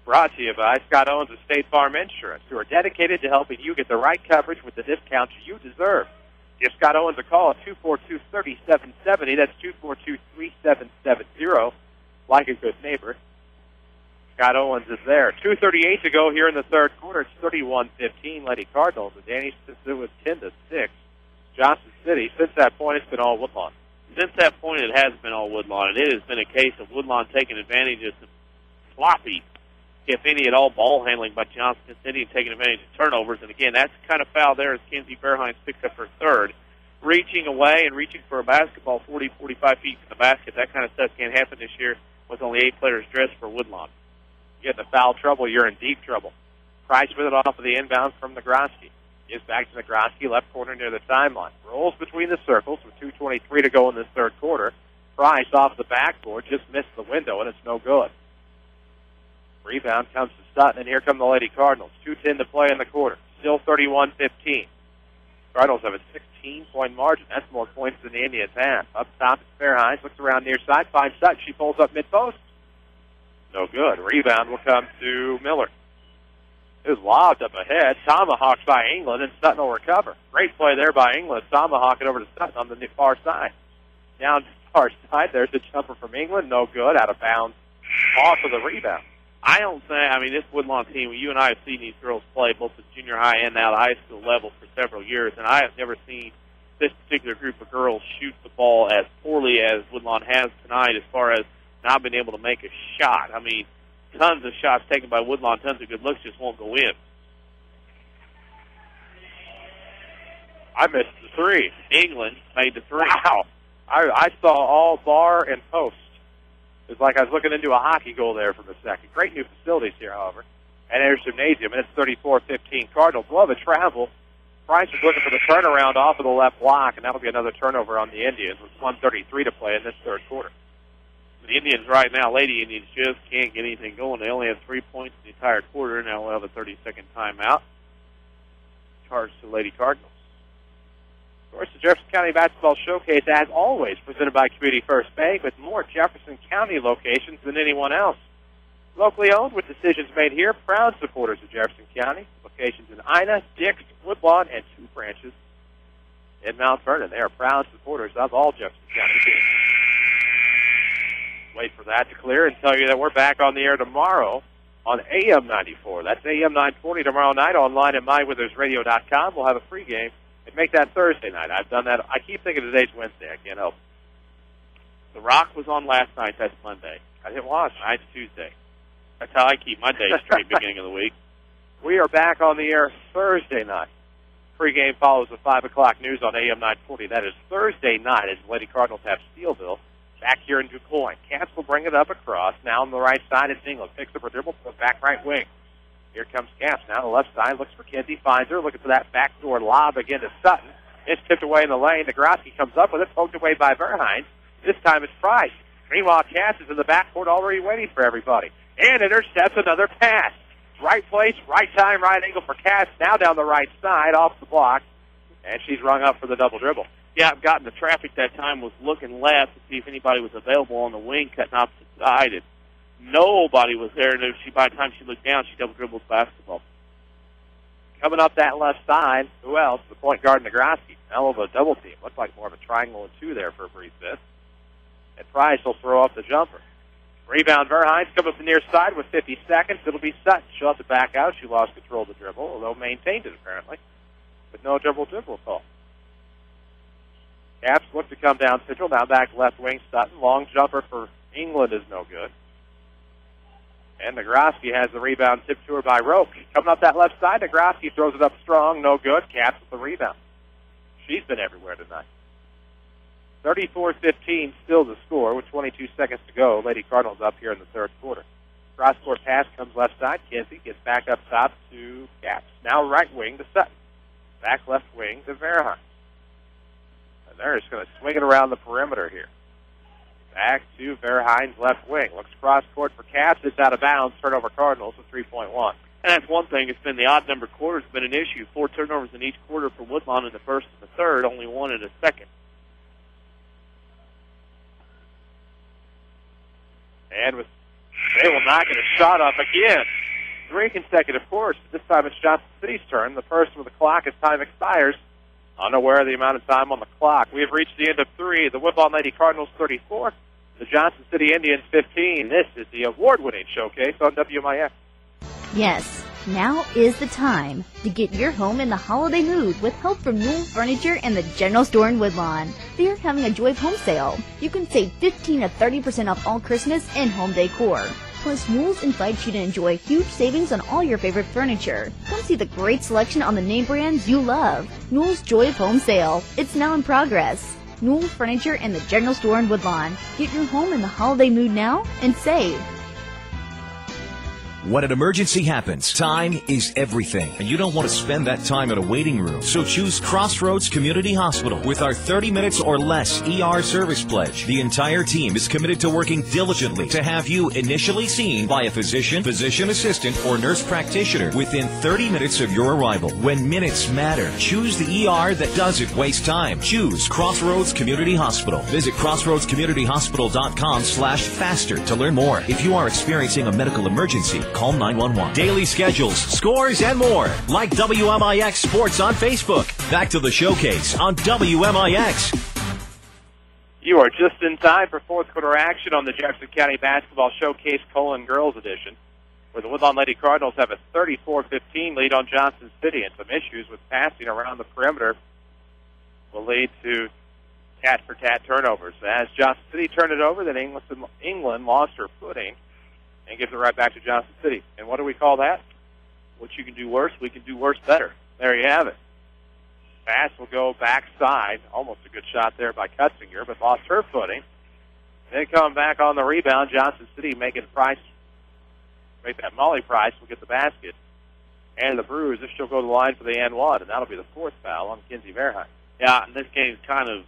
brought to you by Scott Owens of State Farm Insurance, who are dedicated to helping you get the right coverage with the discounts you deserve. Give Scott Owens a call at 242-3770. That's 242-3770. Like a good neighbor. Scott Owens is there. 2:38 to go here in the third quarter. It's 31-15. Lady Cardinals. And Danny Stinson with 10-6. Johnston City. Since that point, it's been all Woodlawn. Since that point, it has been all Woodlawn, and it has been a case of Woodlawn taking advantage of some sloppy, if any at all, ball handling by Johnston City and taking advantage of turnovers. And again, that's kind of foul there as Kenzie Fairhines picks up her third. Reaching away and reaching for a basketball 40, 45 feet from the basket. That kind of stuff can't happen this year with only 8 players dressed for Woodlawn. You get in foul trouble, you're in deep trouble. Price with it off of the inbound from Nagroski. Gives back to Nagroski, left corner near the timeline. Rolls between the circles with 2:23 to go in this third quarter. Price off the backboard, just missed the window, and it's no good. Rebound comes to Sutton, and here come the Lady Cardinals. 2:10 to play in the quarter. Still 31-15. Cardinals have a 16-point margin. That's more points than the Indians have. Up top, it's Fairhines. Looks around near side, finds Sutton. She pulls up mid-post. No good. Rebound will come to Miller. It was lobbed up ahead. Tomahawked by England, and Sutton will recover. Great play there by England. Tomahawk it over to Sutton on the far side. Down to the far side. There's a jumper from England. No good. Out of bounds. Off of the rebound. I don't think, this Woodlawn team, you and I have seen these girls play both at junior high and now at high school level for several years, and I have never seen this particular group of girls shoot the ball as poorly as Woodlawn has tonight as far as not being able to make a shot. Tons of shots taken by Woodlawn, tons of good looks just won't go in. I missed the three. England made the three. Wow. I saw all bar and post. It's like I was looking into a hockey goal there for a second. Great new facilities here, however. And there's Gymnasium, and it's 34-15. Cardinals love a travel. Price is looking for the turnaround off of the left block, and that'll be another turnover on the Indians with 1:33 to play in this third quarter. The Indians right now, Lady Indians, just can't get anything going. They only have 3 points in the entire quarter. Now we'll have a 30-second timeout. Charged to Lady Cardinals. Of course, the Jefferson County Basketball Showcase, as always, presented by Community First Bank, with more Jefferson County locations than anyone else. Locally owned, with decisions made here, proud supporters of Jefferson County. Locations in Ina, Dix, Woodlawn, and 2 branches in Mount Vernon. They are proud supporters of all Jefferson County teams. Wait for that to clear and tell you that we're back on the air tomorrow on AM 94. That's AM 940 tomorrow night online at mywithersradio.com. We'll have a free game and make that Thursday night. I've done that. I keep thinking today's Wednesday. I can't help it. The Rock was on last night. That's Monday. I didn't watch. Tonight's Tuesday. That's how I keep my days straight beginning of the week. We are back on the air Thursday night. Pre-game follows the 5 o'clock news on AM 940. That is Thursday night as Lady Cardinals have Steelville back here in Quoin. Caps will bring it up across. Now on the right side, it's England. Picks up her dribble, put back right wing. Here comes Caps. Now on the left side, looks for Kenzie, finds her, looking for that backdoor lob again to Sutton. It's tipped away in the lane. Nagroski comes up with it, poked away by Verhines. This time it's Price. Meanwhile, Caps is in the backcourt already waiting for everybody. And intercepts another pass. Right place, right time, right angle for Caps. Now down the right side, off the block. And she's rung up for the double dribble. Yeah, I've gotten the traffic that time, was looking left to see if anybody was available on the wing, cutting opposite side, and nobody was there. And by the time she looked down, she double dribbled basketball. Coming up that left side, who else? The point guard, Nagroski. Hell of a double team. Looked like more of a triangle and 2 there for a brief bit. And Price will throw off the jumper. Rebound, Verhines come up the near side with 50 seconds. It'll be Sutton. She'll have to back out. She lost control of the dribble, although maintained it apparently, with no dribble call. Caps look to come down central. Now back left wing, Sutton. Long jumper for England is no good. And Nagroski has the rebound tipped to her by Roke. Coming up that left side, Nagroski throws it up strong. No good. Caps with the rebound. She's been everywhere tonight. 34-15 still the score with 22 seconds to go. Lady Cardinals up here in the third quarter. Cross-court pass comes left side. Kenzie gets back up top to Caps. Now right wing to Sutton. Back left wing to Verhines. And they're just going to swing it around the perimeter here. Back to Verhines left wing. Looks cross-court for Caps. It's out of bounds. Turnover Cardinals with 3.1. And that's one thing. It's been the odd number quarters been an issue. 4 turnovers in each quarter for Woodlawn in the first and the third, only 1 in the second. And they will knock it a shot off again. 3 consecutive quarters. This time it's Johnston City's turn. The first with the clock as time expires. Unaware of the amount of time on the clock. We have reached the end of 3. The Woodlawn Lady Cardinals 34. The Johnston City Indians 15. This is the award-winning showcase on WMIX. Yes, now is the time to get your home in the holiday mood with help from Newell Furniture and the General Store in Woodlawn. They are having a Joy of Home sale. You can save 15 to 30% off all Christmas and home decor. Plus, Newell's invites you to enjoy huge savings on all your favorite furniture. Come see the great selection on the name brands you love. Newell's Joy of Home sale. It's now in progress. Newell Furniture and the General Store in Woodlawn. Get your home in the holiday mood now and save. When an emergency happens, time is everything, and you don't want to spend that time in a waiting room. So choose Crossroads Community Hospital with our 30 minutes or less ER service pledge. The entire team is committed to working diligently to have you initially seen by a physician, physician assistant, or nurse practitioner within 30 minutes of your arrival. When minutes matter, choose the ER that doesn't waste time. Choose Crossroads Community Hospital. Visit crossroadscommunityhospital.com/faster to learn more. If you are experiencing a medical emergency, call 911. Daily schedules, scores, and more. Like WMIX Sports on Facebook. Back to the showcase on WMIX. You are just in time for fourth quarter action on the Jefferson County Basketball Showcase Colon Girls Edition, where the Woodlawn Lady Cardinals have a 34-15 lead on Johnston City, and some issues with passing around the perimeter will lead to tat-for-tat turnovers. As Johnston City turned it over, then England lost her footing and gives it right back to Johnston City. And what do we call that? What you can do worse, we can do worse better. There you have it. Pass will go backside. Almost a good shot there by Cutzinger, but lost her footing. Then coming back on the rebound, Johnston City make that Molly Price will get the basket. And the Brewers, she'll go to the line for the and one, and that'll be the 4th foul on Kinsey Verheim. Yeah, and this game's kind of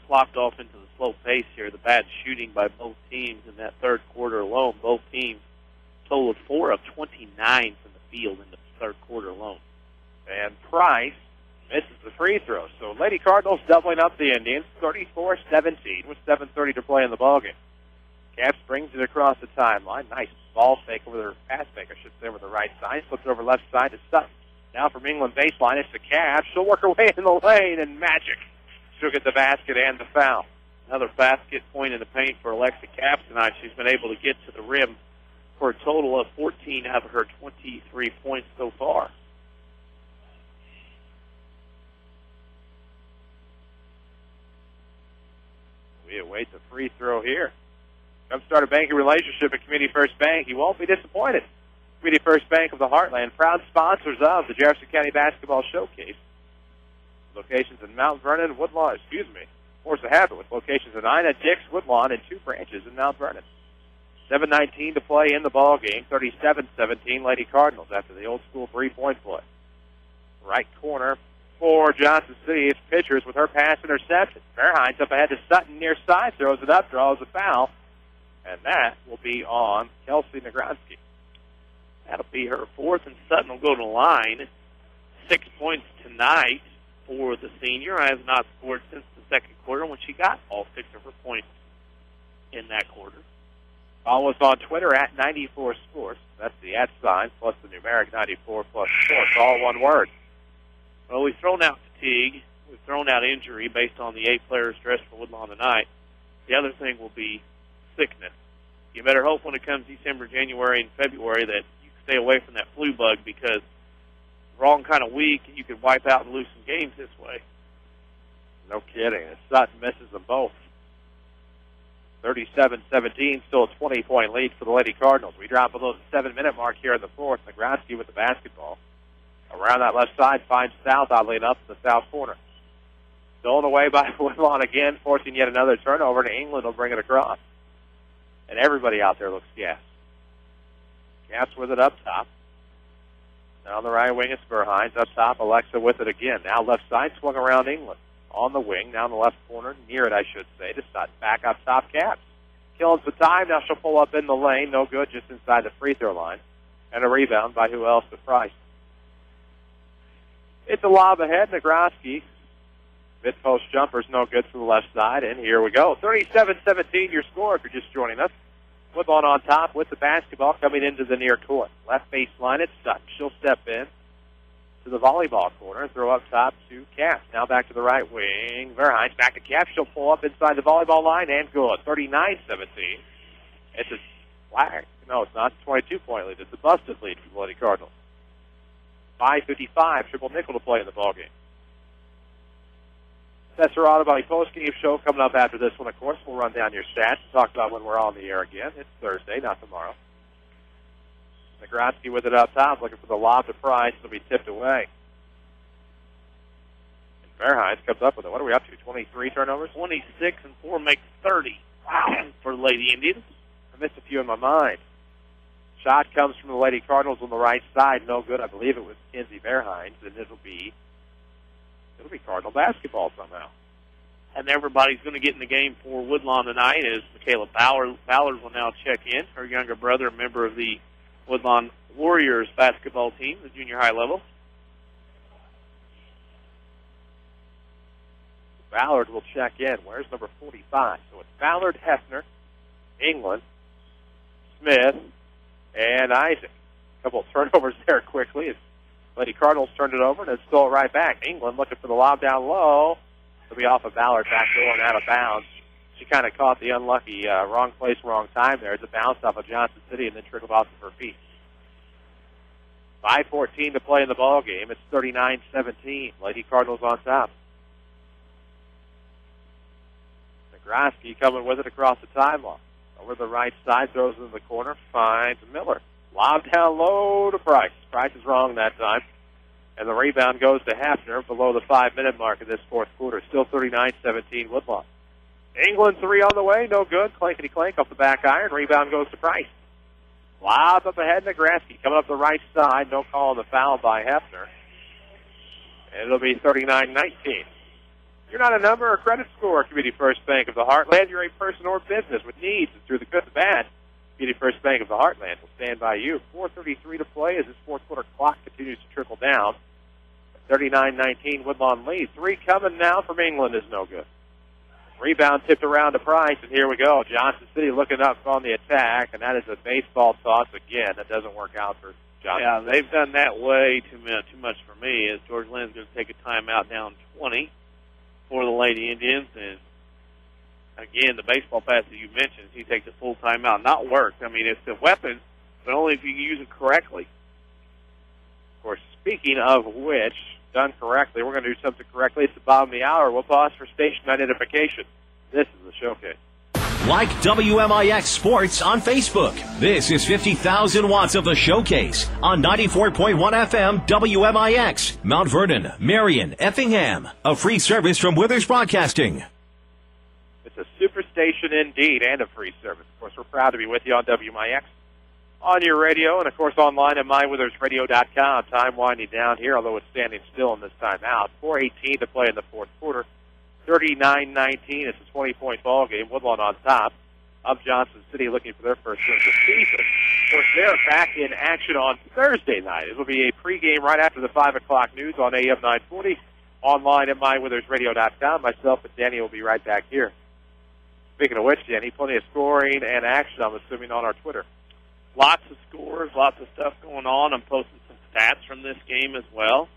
slopped off into the slow pace here. The bad shooting by both teams in that third quarter alone. Both teams totaled 4 of 29 from the field in the third quarter alone. And Price misses the free throw. So Lady Cardinals doubling up the Indians, 34-17 with 7:30 to play in the ballgame. Caps brings it across the timeline. Nice ball fake pass fake, I should say, over the right side. Flips over left side to Sutton. Now from England baseline, it's the Caps. She'll work her way in the lane, and magic. She'll get the basket and the foul. Another basket point in the paint for Alexa Capps tonight. She's been able to get to the rim for a total of 14 out of her 23 points so far. We await the free throw here. Come start a banking relationship at Community First Bank. You won't be disappointed. Community First Bank of the Heartland, proud sponsors of the Jefferson County Basketball Showcase. Locations in Mount Vernon, Woodlawn, Force of Habit, with locations in Ina, Dix, Woodlawn, and 2 branches in Mount Vernon. 7:19 to play in the ball game. 37-17 Lady Cardinals after the old school 3-point play. Right corner for Johnston City. It's Pitchers with her pass interception. Verheim's up ahead to Sutton near side, throws it up, draws a foul, and that will be on Kelsey Nagronsky. That'll be her 4th, and Sutton will go to the line. 6 points tonight for the senior. I have not scored since the second quarter when she got all 6 of her points in that quarter. Follow us on Twitter at 94sports. That's the @ sign plus the numeric 94 plus sports, all one word. Well, we've thrown out fatigue. We've thrown out injury based on the 8 players dressed for Woodlawn tonight. The other thing will be sickness. You better hope when it comes December, January, and February that you stay away from that flu bug, because wrong kind of week, you could wipe out and lose some games this way. No kidding. Sutton misses them both. 37-17, still a 20-point lead for the Lady Cardinals. We drop below the 7-minute mark here in the 4th. Nagronsky with the basketball. Around that left side, finds South, oddly enough, in the south corner. Stolen away by Woodlawn again, forcing yet another turnover, and England will bring it across. And everybody out there looks gassed. Caps with it up top. Now on the right wing, it's Verheim. Up top, Alexa with it again. Now left side, swung around England. On the wing, now in the left corner, near it, I should say, to Sutton. Back up top, Caps. Killing some time. Now she'll pull up in the lane. No good, just inside the free throw line. And a rebound by who else but Price. It's a lob ahead. Nagroski. Mid-post jumper's no good from the left side. And here we go. 37-17 your score if you're just joining us. Woodlawn on top with the basketball coming into the near court. Left baseline, it's Sutton. She'll step in to the volleyball corner and throw up top to Caps. Now back to the right wing. Verhines back to Caps. She'll pull up inside the volleyball line and good. 39-17. It's a flag. No, it's not. 22-point lead. It's a busted lead for the Lady Cardinals. 5:55, triple nickel to play in the ballgame. Cesarado Valley post-game show coming up after this one, of course. We'll run down your stats and talk about when we're on the air again. It's Thursday, not tomorrow. Nagroski with it up top, looking for the lob to Price. It'll be tipped away. And Verhines comes up with it. What are we up to, 23 turnovers? 26 and 4 makes 30. Wow, for the Lady Indians. I missed a few in my mind. Shot comes from the Lady Cardinals on the right side. No good. I believe it was Kinsey Verhines, and it'll be Cardinal basketball somehow. And everybody's going to get in the game for Woodlawn tonight as Michaela Ballard will now check in. Her younger brother, a member of the Woodlawn Warriors basketball team, the junior high level. Ballard will check in. Where's number 45? So it's Ballard, Hefner, England, Smith, and Isaac. A couple of turnovers there quickly. As Lady Cardinals turned it over and it's stole it right back. England looking for the lob down low. It'll be off of Ballard back door and out of bounds. She kind of caught the unlucky wrong place, wrong time there as it bounced off of Johnston City and then trickled off of her feet. 5:14 to play in the ball game. It's 39-17. Lady Cardinals on top. Nagroski coming with it across the timeline. Over the right side, throws it in the corner, finds Miller. Lob down low to Price. Price is wrong that time. And the rebound goes to Hafner below the 5-minute mark of this fourth quarter. Still 39-17 Woodlawn. England 3 on the way, no good. Clankety-clank off the back iron. Rebound goes to Price. Lob up ahead, Nagroski coming up the right side. No call on the foul by Hafner. And it'll be 39-19. You're not a number or credit score, Community First Bank of the Heartland. You're a person or business with needs, and through the good and the bad, Community First Bank of the Heartland will stand by you. 4:33 to play as this fourth quarter clock continues to trickle down. 39-19 Woodlawn lead. 3 coming now from England is no good. Rebound tipped around to Price, and here we go. Johnston City looking up on the attack, and that is a baseball toss again. That doesn't work out for Johnston. Yeah, they've done that way too much for me, as George Lynn's going to take a timeout down 20 for the Lady Indians. And again, the baseball pass that you mentioned, he takes a full timeout. Not worked. I mean, it's a weapon, but only if you use it correctly. Of course, speaking of which, done correctly, we're going to do something correctly. It's the bottom of the hour. We'll pause for station identification. This is the showcase. Like WMIX Sports on Facebook. This is 50,000 watts of the showcase on 94.1 FM WMIX, Mount Vernon, Marion, Effingham. A free service from Withers Broadcasting. It's a super station indeed and a free service. Of course, we're proud to be with you on WMIX, on your radio, and of course online at mywithersradio.com. Time winding down here, although it's standing still in this timeout. 4:18 to play in the fourth quarter. 39-19. It's a 20-point ball game. Woodlawn on top of Johnston City, looking for their first win of the season. Of course, they're back in action on Thursday night. It will be a pregame right after the 5 o'clock news on AM 940. Online at mywithersradio.com. Myself and Danny will be right back here. Speaking of which, Danny, plenty of scoring and action, I'm assuming, on our Twitter. Lots of scores, lots of stuff going on. I'm posting some stats from this game as well.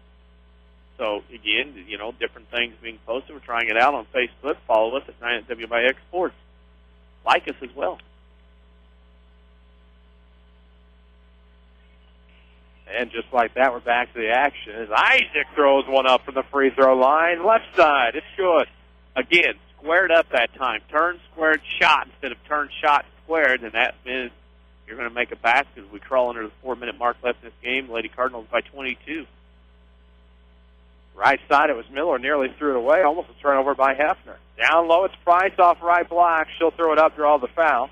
So, again, you know, different things being posted. We're trying it out on Facebook. Follow us at WMIX Sports. Like us as well. And just like that, we're back to the action as Isaac throws one up from the free throw line. Left side, it's good. Again, squared up that time. Turn, squared, shot instead of turn, shot, squared. And that means you're going to make a basket as we crawl under the 4-minute mark left in this game. Lady Cardinals by 22. Right side, it was Miller, nearly threw it away. Almost a turnover by Hefner. Down low, it's Price off right block. She'll throw it up, draw the foul.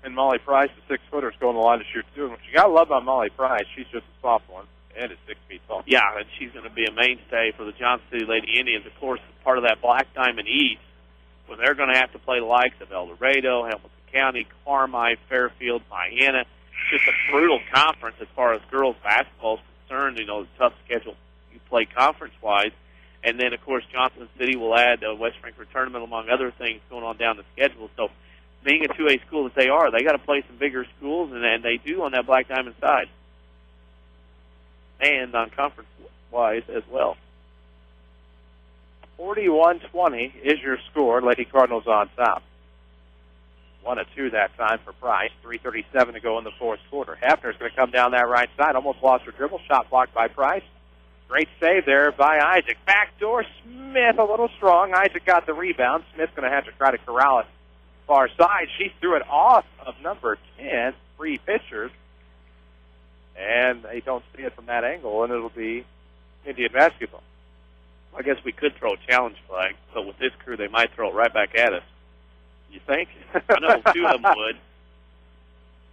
And Molly Price, the 6-footer, is going to the line to shoot 2. And what you got to love about Molly Price, she's just a soft one and is 6 feet tall. Yeah, and she's going to be a mainstay for the Johnston City Lady Indians. Of course, part of that Black Diamond East, when they're going to have to play the likes of El Dorado, Hamilton County, Carmi, Fairfield, Miami. just a brutal conference as far as girls basketball is concerned. You know, the tough schedule you play conference-wise. And then, of course, Johnston City will add a West Frankfort tournament, among other things going on down the schedule. So being a 2A school that they are, they got to play some bigger schools, and they do on that Black Diamond side. And on conference-wise as well. 41-20 is your score. Lady Cardinals on top. 1-2 that time for Price. 3:37 to go in the fourth quarter. Hefner's going to come down that right side. Almost lost her dribble. Shot blocked by Price. Great save there by Isaac. Backdoor Smith, a little strong. Isaac got the rebound. Smith's going to have to try to corral it far side. She threw it off of number 10. Three pitchers. And they don't see it from that angle, and it'll be Indian basketball. I guess we could throw a challenge flag, but with this crew, they might throw it right back at us. You think? I know, two of them would.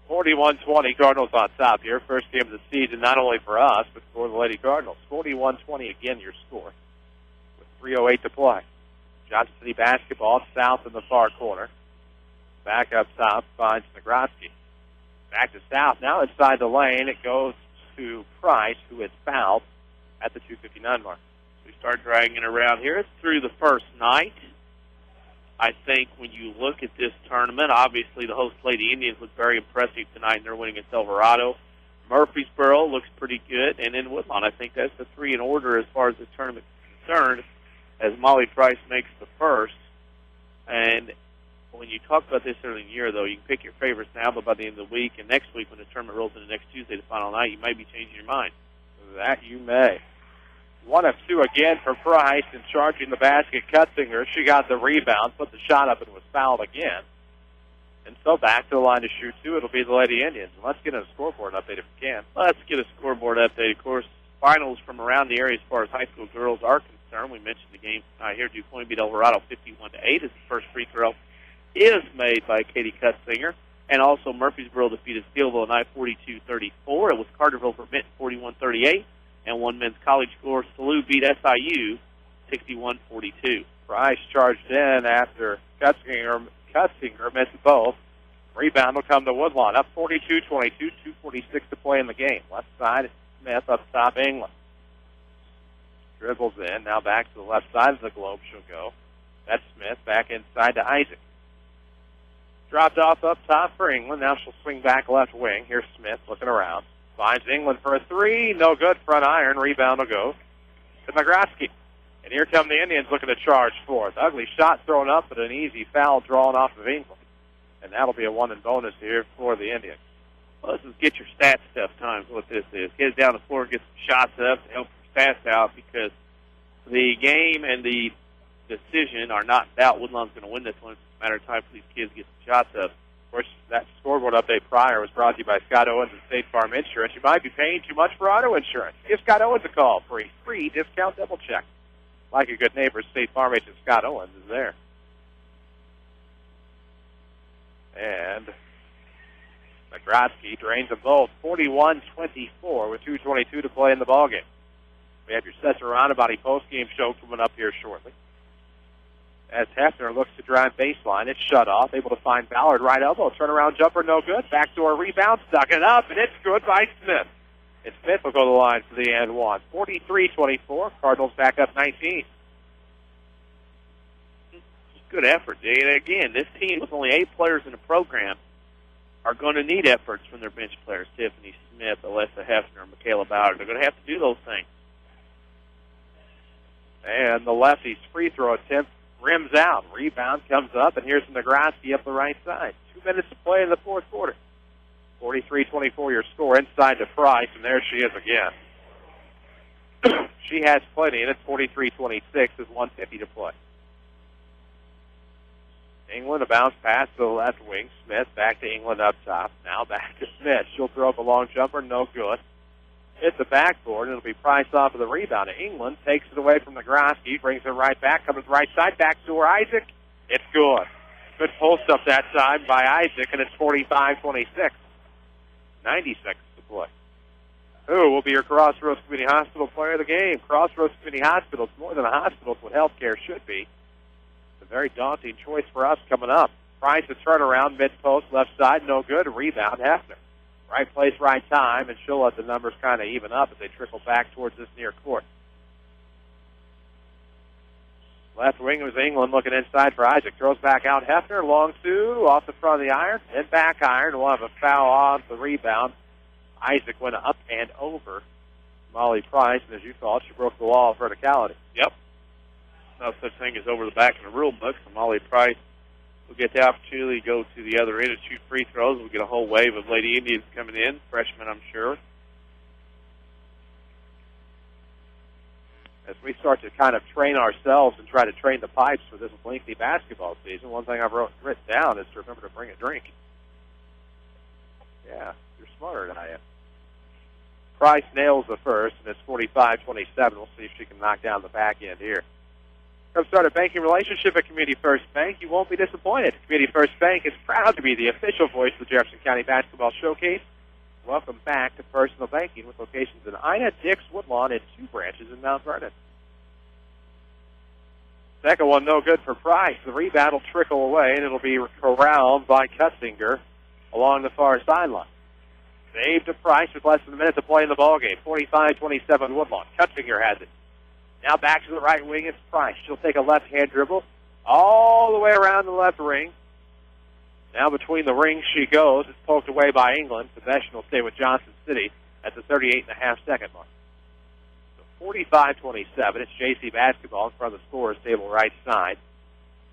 41-20, Cardinals on top here. First game of the season, not only for us, but for the Lady Cardinals. 41-20 again, your score, with 3:08 to play. Johnston City basketball south in the far corner. Back up top finds Nagrodsky. Back to south, now inside the lane. It goes to Price, who is fouled at the 2:59 mark. We start dragging it around here. It's through the first night. I think when you look at this tournament, obviously the host Lady Indians look very impressive tonight, and they're winning at Silverado. Murfreesboro looks pretty good, and then Woodlawn. I think that's the three in order as far as the tournament is concerned, as Molly Price makes the first. And when you talk about this early in the year, though, you can pick your favorites now, but by the end of the week and next week when the tournament rolls into next Tuesday, the final night, you might be changing your mind. That you may. 1 of 2 again for Price, and charging the basket, Cutzinger. She got the rebound, put the shot up, and was fouled again. And so back to the line to shoot two. It'll be the Lady Indians. Let's get a scoreboard update if we can. Let's get a scoreboard update. Of course, finals from around the area as far as high school girls are concerned. We mentioned the game tonight here. Quoin beat Eldorado 51-8 as the first free throw is made by Katie Cutzinger. And also Murfreesboro defeated Steelville tonight 42-34. It was Carterville for Benton 41-38. And one men's college score, Salu beat SIU 61-42. Price charged in after Cutzinger missed both. Rebound will come to Woodlawn. Up 42-22, 2:46 to play in the game. Left side, Smith up top, England. Dribbles in, now back to the left side of the globe she'll go. That's Smith, back inside to Isaac. Dropped off up top for England. Now she'll swing back left wing. Here's Smith looking around. Finds England for a three. No good. Front iron. Rebound will go to Nagrodsky. And here come the Indians looking to charge fourth. Ugly shot thrown up, but an easy foul drawn off of England. And that'll be a 1 and bonus here for the Indians. Well, this is get your stats stuff times what this is. Get it down the floor, get some shots up to help your stats out, because the game and the decision are not in doubt. Woodlawn's going to win this one. It's a matter of time for these kids to get some shots up. Of course, that scoreboard update prior was brought to you by Scott Owens and State Farm Insurance. You might be paying too much for auto insurance. Give Scott Owens a call for a free discount double check. Like a good neighbor, State Farm agent Scott Owens is there. And Nagrodsky drains them both. 41-24 with 2:22 to play in the ballgame. We have your Czerwinski Body post-game show coming up here shortly. As Hefner looks to drive baseline, it's shut off. Able to find Ballard, right elbow. Turnaround jumper, no good. Backdoor rebound, stuck it up, and it's good by Smith. And Smith will go to the line for the and one. 43-24. Cardinals back up 19. Good effort. And again, this team with only 8 players in the program are going to need efforts from their bench players. Tiffany Smith, Alessa Hefner, and Michaela Ballard. They're going to have to do those things. And the lefty's free throw attempt rims out. Rebound comes up, and here's Nagrodsky up the right side. 2 minutes to play in the fourth quarter. 43-24 your score inside to Price, and there she is again. She has plenty, and it's 43-26 with 1:50 to play. England, a bounce pass to the left wing. Smith back to England up top. Now back to Smith. She'll throw up a long jumper, no good. Hits the backboard, and it'll be Price off of the rebound. England takes it away from Nagrodsky, brings it right back, comes to the right side, backdoor Isaac. It's good. Good post up that side by Isaac, and it's 45-26. 90 seconds to play. Who will be your Crossroads Community Hospital player of the game? Crossroads Community Hospital is more than a hospital. It's what healthcare should be. It's a very daunting choice for us coming up. Price, a turnaround, mid-post, left side, no good. Rebound, Hefner. Right place, right time, and she'll let the numbers kind of even up as they trickle back towards this near court. Left wing was England looking inside for Isaac. Throws back out Hefner, long two, off the front of the iron, and back iron. We'll have a foul on the rebound. Isaac went up and over Molly Price, and as you saw, she broke the law of verticality. Yep. No such thing as over the back in the rule book. So Molly Price will get the opportunity to go to the other end and shoot free throws. We'll get a whole wave of Lady Indians coming in, freshmen, I'm sure. As we start to kind of train ourselves and try to train the pipes for this lengthy basketball season, one thing I've written down is to remember to bring a drink. Yeah, you're smarter than I am. Price nails the first, and it's 45-27. We'll see if she can knock down the back end here. Come start a banking relationship at Community First Bank. You won't be disappointed. Community First Bank is proud to be the official voice of the Jefferson County Basketball Showcase. Welcome back to personal banking with locations in Ina, Dix, Woodlawn, and 2 branches in Mount Vernon. Second one, no good for Price. The rebound will trickle away, and it'll be corralled by Cutzinger along the far sideline. Saved to Price with less than a minute to play in the ballgame. 45-27 Woodlawn. Cutzinger has it. Now back to the right wing, it's Price. She'll take a left-hand dribble all the way around the left ring. Now between the rings she goes. It's poked away by England. Possession will stay with Johnston City at the 38.5-second mark. So 45-27. It's JC basketball in front of the scorer's table right side.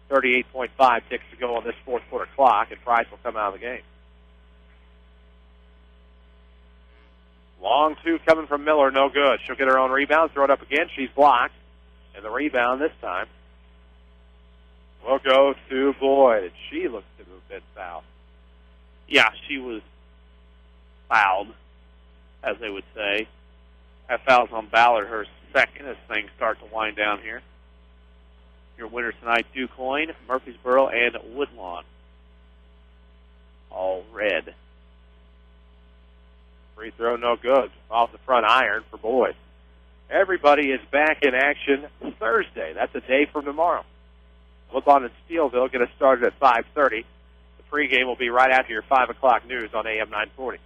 38.5 ticks to go on this fourth quarter clock, and Price will come out of the game. Long two coming from Miller, no good. She'll get her own rebound, throw it up again. She's blocked. And the rebound this time will go to Boyd. She looks to have been fouled. Yeah, she was fouled, as they would say. That foul's on Ballard, her second, as things start to wind down here. Your winners tonight, Quoin, Murfreesboro, and Woodlawn. All red. Free throw, no good. Off the front iron for Boyd. Everybody is back in action Thursday. That's a day from tomorrow. Woodlawn and Steelville get us started at 5:30. The pregame will be right after your 5 o'clock news on AM 940.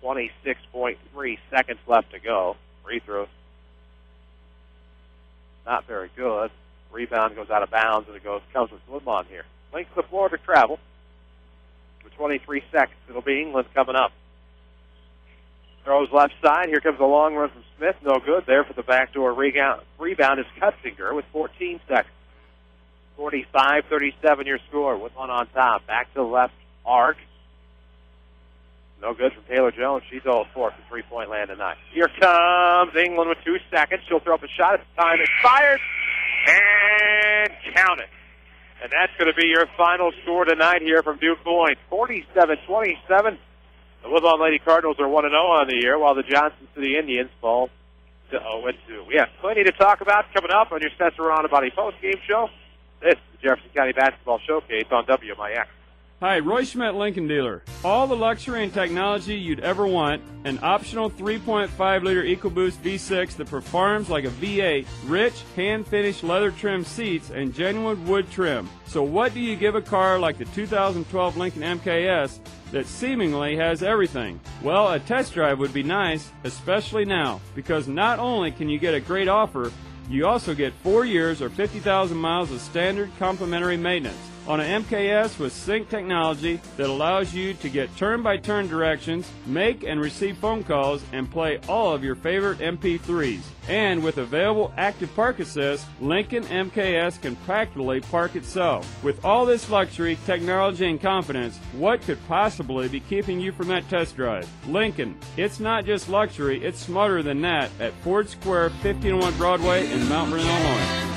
26.3 seconds left to go. Free throws. Not very good. Rebound goes out of bounds, and it comes with Woodlawn here. Length of the floor to travel. For 23 seconds. It'll be England coming up. Throws left side. Here comes a long run from Smith. No good there for the backdoor rebound. Rebound is Cutzinger with 14 seconds. 45-37 your score. Woodlawn on top. Back to the left arc. No good from Taylor Jones. She's 0-4 from three-point land tonight. Here comes England with 2 seconds. She'll throw up a shot. It's time. It's fired. And count it. And that's going to be your final score tonight here from Quoin. 47-27. The Woodlawn Lady Cardinals are 1-0 on the year, while the Johnston City Indians fall to 0-2. We have plenty to talk about coming up on your Spencer Body post-game show. This is the Jefferson County Basketball Showcase on WMIX. Hi, Roy Schmidt Lincoln Dealer. All the luxury and technology you'd ever want. An optional 3.5-liter EcoBoost V6 that performs like a V8. Rich, hand-finished leather trim seats and genuine wood trim. So what do you give a car like the 2012 Lincoln MKS that seemingly has everything? Well, a test drive would be nice, especially now, because not only can you get a great offer, you also get 4 years or 50,000 miles of standard complimentary maintenance on an MKS with sync technology that allows you to get turn-by-turn directions, make and receive phone calls, and play all of your favorite MP3s. And with available active park assist, Lincoln MKS can practically park itself. With all this luxury, technology, and confidence, what could possibly be keeping you from that test drive? Lincoln, it's not just luxury, it's smarter than that at Ford Square, 1501 Broadway in Mount Vernon, Illinois.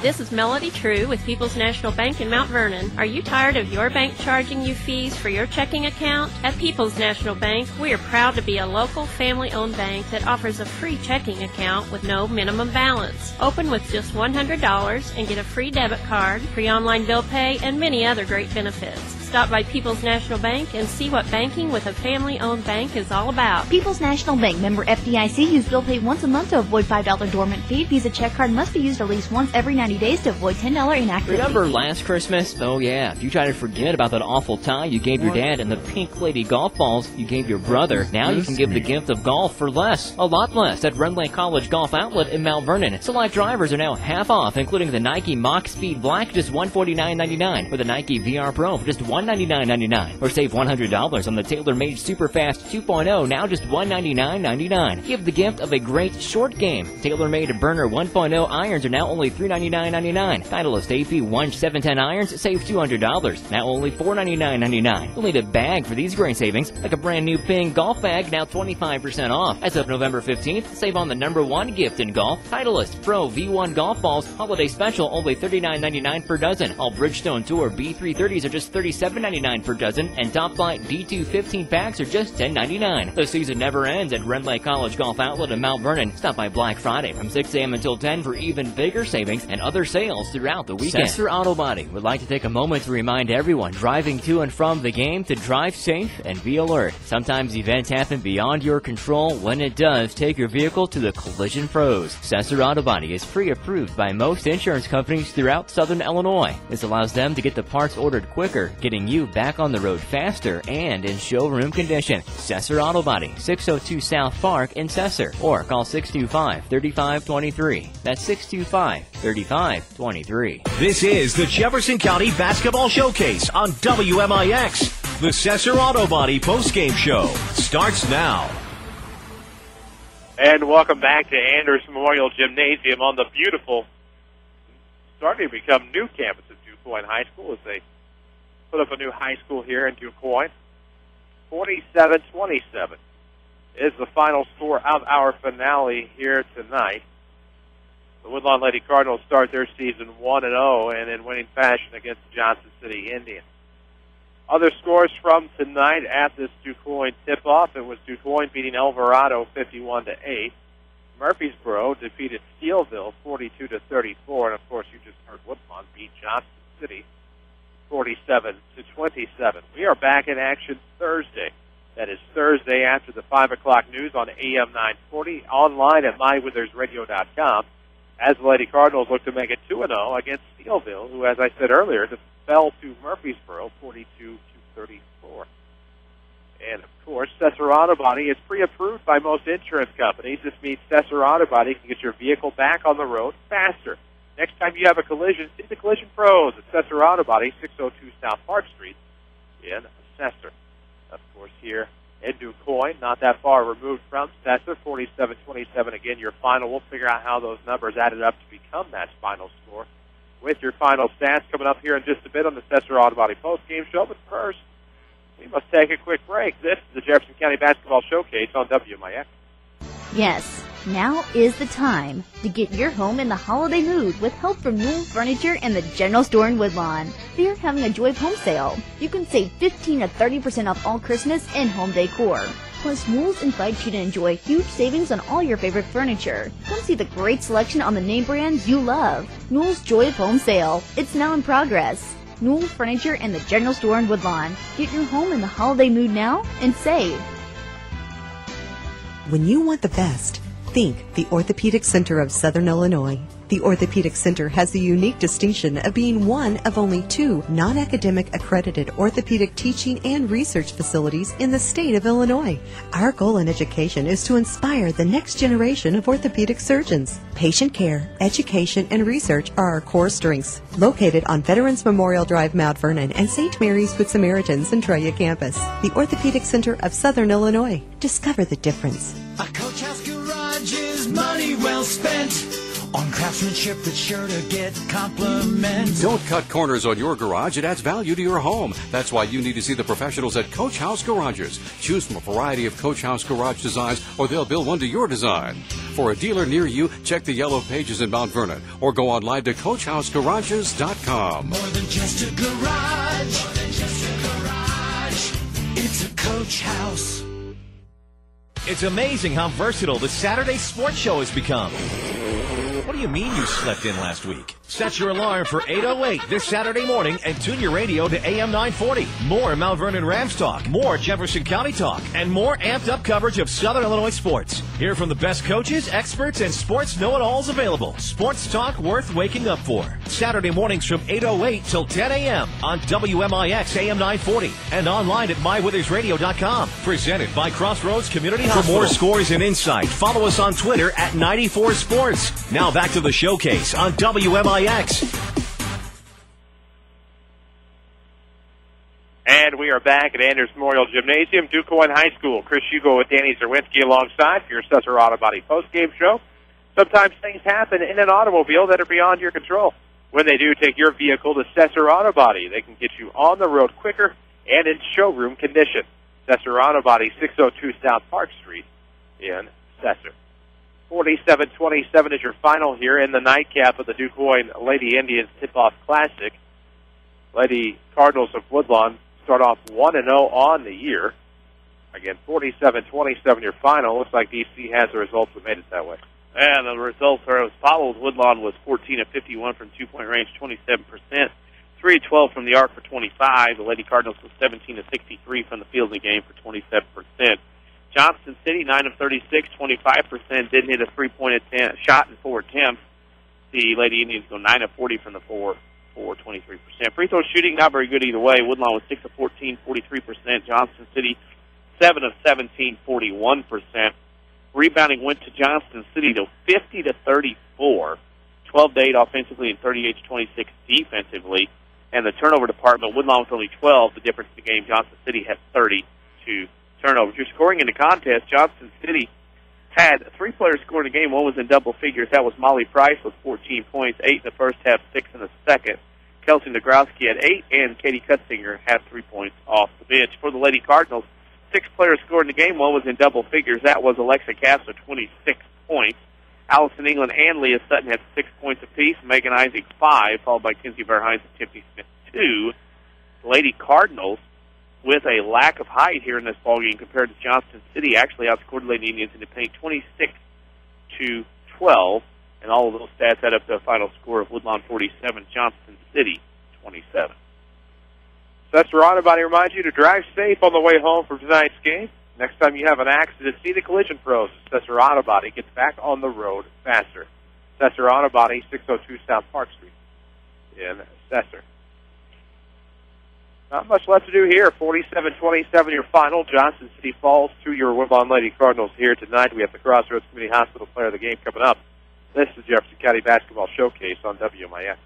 This is Melody True with People's National Bank in Mount Vernon. Are you tired of your bank charging you fees for your checking account? At People's National Bank, we are proud to be a local family-owned bank that offers a free checking account with no minimum balance. Open with just $100 and get a free debit card, free online bill pay, and many other great benefits. Stop by People's National Bank and see what banking with a family-owned bank is all about. People's National Bank, member FDIC. Use bill pay once a month to avoid $5 dormant fee. Visa check card must be used at least once every 90 days to avoid $10 inaccurate. Remember last Christmas? Oh yeah, if you try to forget about that awful tie you gave your dad and the pink lady golf balls you gave your brother, now you can give the gift of golf for less, a lot less, at Renley College Golf Outlet in Mount Vernon. Select drivers are now half off, including the Nike Mach Speed Black, just $149.99, or the Nike VR Pro for just $199.99, or save $100 on the TaylorMade Superfast 2.0, now just $199.99. Give the gift of a great short game. TaylorMade Burner 1.0 irons are now only $399.99. Titleist AP 1-710 irons save $200, now only $499.99. You'll need a bag for these great savings, like a brand new Ping golf bag, now 25% off. As of November 15th, save on the #1 gift in golf, Titleist Pro V1 golf balls, holiday special, only $39.99 per dozen. All Bridgestone Tour B330s are just $37.99 per dozen, and Top Flight D2 15 packs are just $10.99. The season never ends at Renley College Golf Outlet in Mount Vernon. Stop by Black Friday from 6 a.m. until 10 for even bigger savings and other sales throughout the weekend. Sesser Auto Body would like to take a moment to remind everyone driving to and from the game to drive safe and be alert. Sometimes events happen beyond your control. When it does, take your vehicle to the Collision Pros. Sesser Auto Body is pre-approved by most insurance companies throughout Southern Illinois. This allows them to get the parts ordered quicker, getting you back on the road faster and in showroom condition. Sesser Auto Body, 602 South Park in Sesser, or call 625-3523. That's 625-3523. This is the Jefferson County Basketball Showcase on WMIX. The Sesser Auto Body postgame show starts now. And welcome back to Anderson Memorial Gymnasium on the beautiful, starting to become new campus at Quoin High School as they put up a new high school here in Quoin. 47-27 is the final score of our finale here tonight. The Woodlawn Lady Cardinals start their season 1-0 and in winning fashion against the Johnston City Indians. Other scores from tonight at this Quoin tip-off: it was Quoin beating Alvarado 51-8. Murfreesboro defeated Steelville 42-34, and of course you just heard Woodlawn beat Johnston City 47-27. We are back in action Thursday. That is Thursday after the 5 o'clock news on AM 940, online at mywithersradio.com, as the Lady Cardinals look to make it 2-0 against Steelville, who, as I said earlier, fell to Murfreesboro 42-34. And, of course, Sesser Auto Body is pre-approved by most insurance companies. This means Sesser Auto Body can get your vehicle back on the road faster. Next time you have a collision, see the Collision Pros at Sesser Auto Body, 602 South Park Street in Sesser. Of course, here in Quoin, not that far removed from Sesser, 47-27. Again, your final. We'll figure out how those numbers added up to become that final score with your final stats coming up here in just a bit on the Sesser Auto Body postgame show. But first, we must take a quick break. This is the Jefferson County Basketball Showcase on WMIX. Yes, now is the time to get your home in the holiday mood with help from Newell Furniture and the General Store in Woodlawn. They are having a Joy of Home sale. You can save 15 to 30% off all Christmas and home decor. Plus, Newell's invites you to enjoy huge savings on all your favorite furniture. Come see the great selection on the name brands you love. Newell's Joy of Home sale. It's now in progress. Newell Furniture and the General Store in Woodlawn. Get your home in the holiday mood now and save. When you want the best, think the Orthopedic Center of Southern Illinois. The Orthopedic Center has the unique distinction of being one of only 2 non-academic accredited orthopedic teaching and research facilities in the state of Illinois. Our goal in education is to inspire the next generation of orthopedic surgeons. Patient care, education, and research are our core strengths. Located on Veterans Memorial Drive, Mount Vernon, and St. Mary's Good Samaritans Centralia campus. The Orthopedic Center of Southern Illinois. Discover the difference. A Coach House Garage is money well spent on craftsmanship that's sure to get compliments. Don't cut corners on your garage. It adds value to your home. That's why you need to see the professionals at Coach House Garages. Choose from a variety of Coach House Garage designs, or they'll build one to your design. For a dealer near you, check the yellow pages in Mount Vernon, or go online to CoachHouseGarages.com. More than just a garage. More than just a garage. It's a Coach House. It's amazing how versatile the Saturday Sports Show has become. What do do you mean you slept in last week? Set your alarm for 8:08 this Saturday morning and tune your radio to AM 940. More Mount Vernon Rams talk, more Jefferson County talk, and more amped-up coverage of Southern Illinois sports. Hear from the best coaches, experts, and sports know-it-alls available. Sports talk worth waking up for. Saturday mornings from 8:08 till 10 a.m. on WMIX AM 940 and online at mywithersradio.com. Presented by Crossroads Community Hospital. For more scores and insight, follow us on Twitter at 94 Sports. Now back to the showcase on WMIX. And we are back at Anders Memorial Gymnasium, Quoin High School. Chris Hugo with Danny Czerwinski alongside for your Cesar Auto Body postgame show. Sometimes things happen in an automobile that are beyond your control. When they do, take your vehicle to Cesar Auto Body. They can get you on the road quicker and in showroom condition. Cesar Auto Body, 602 South Park Street in Cesar. 47-27 is your final here in the nightcap of the Quoin Lady Indians Tip-Off Classic. Lady Cardinals of Woodlawn start off 1-0 on the year. Again, 47-27 your final. Looks like DC has the results that made it that way. And the results are as follows. Woodlawn was 14 of 51 from two-point range, 27%. 3 of 12 from the arc for 25. The Lady Cardinals was 17 of 63 from the field in the game for 27%. Johnston City, 9 of 36, 25%. Didn't hit a three-point shot in 4 attempts. The Lady Indians go 9 of 40 from the 4 for 23%. Free throw shooting, not very good either way. Woodlawn was 6 of 14, 43%. Johnston City, 7 of 17, 41%. Rebounding went to Johnston City to 50 to 34, 12 to 8 offensively and 38 to 26 defensively. And the turnover department, Woodlawn was only 12. The difference in the game, Johnston City had 32 turnovers. You're scoring in the contest. Johnston City had 3 players scoring in the game. One was in double figures. That was Molly Price with 14 points, 8 in the first half, 6 in the second. Kelsey Nagrowski had 8, and Katie Cutzinger had 3 points off the bench. For the Lady Cardinals, 6 players scored in the game. One was in double figures. That was Alexa Cass with 26 points. Allison England and Leah Sutton had 6 points apiece. Megan Isaac 5, followed by Kinsey Verhines and Tiffany Smith 2. The Lady Cardinals, with a lack of height here in this ballgame compared to Johnston City, actually outscored the Lady Indians into paint 26 to 12, and all of those stats add up to a final score of Woodlawn 47, Johnston City 27. Cesar Auto Body reminds you to drive safe on the way home from tonight's game. Next time you have an accident, see the Collision Pros. Cesar Auto Body gets back on the road faster. Cesar Auto Body, 602 South Park Street in Cesar. Not much left to do here. 47-27 your final. Johnston City falls to your Woodlawn Lady Cardinals here tonight. We have the Crossroads Community Hospital player of the game coming up. This is the Jefferson County Basketball Showcase on WMIX.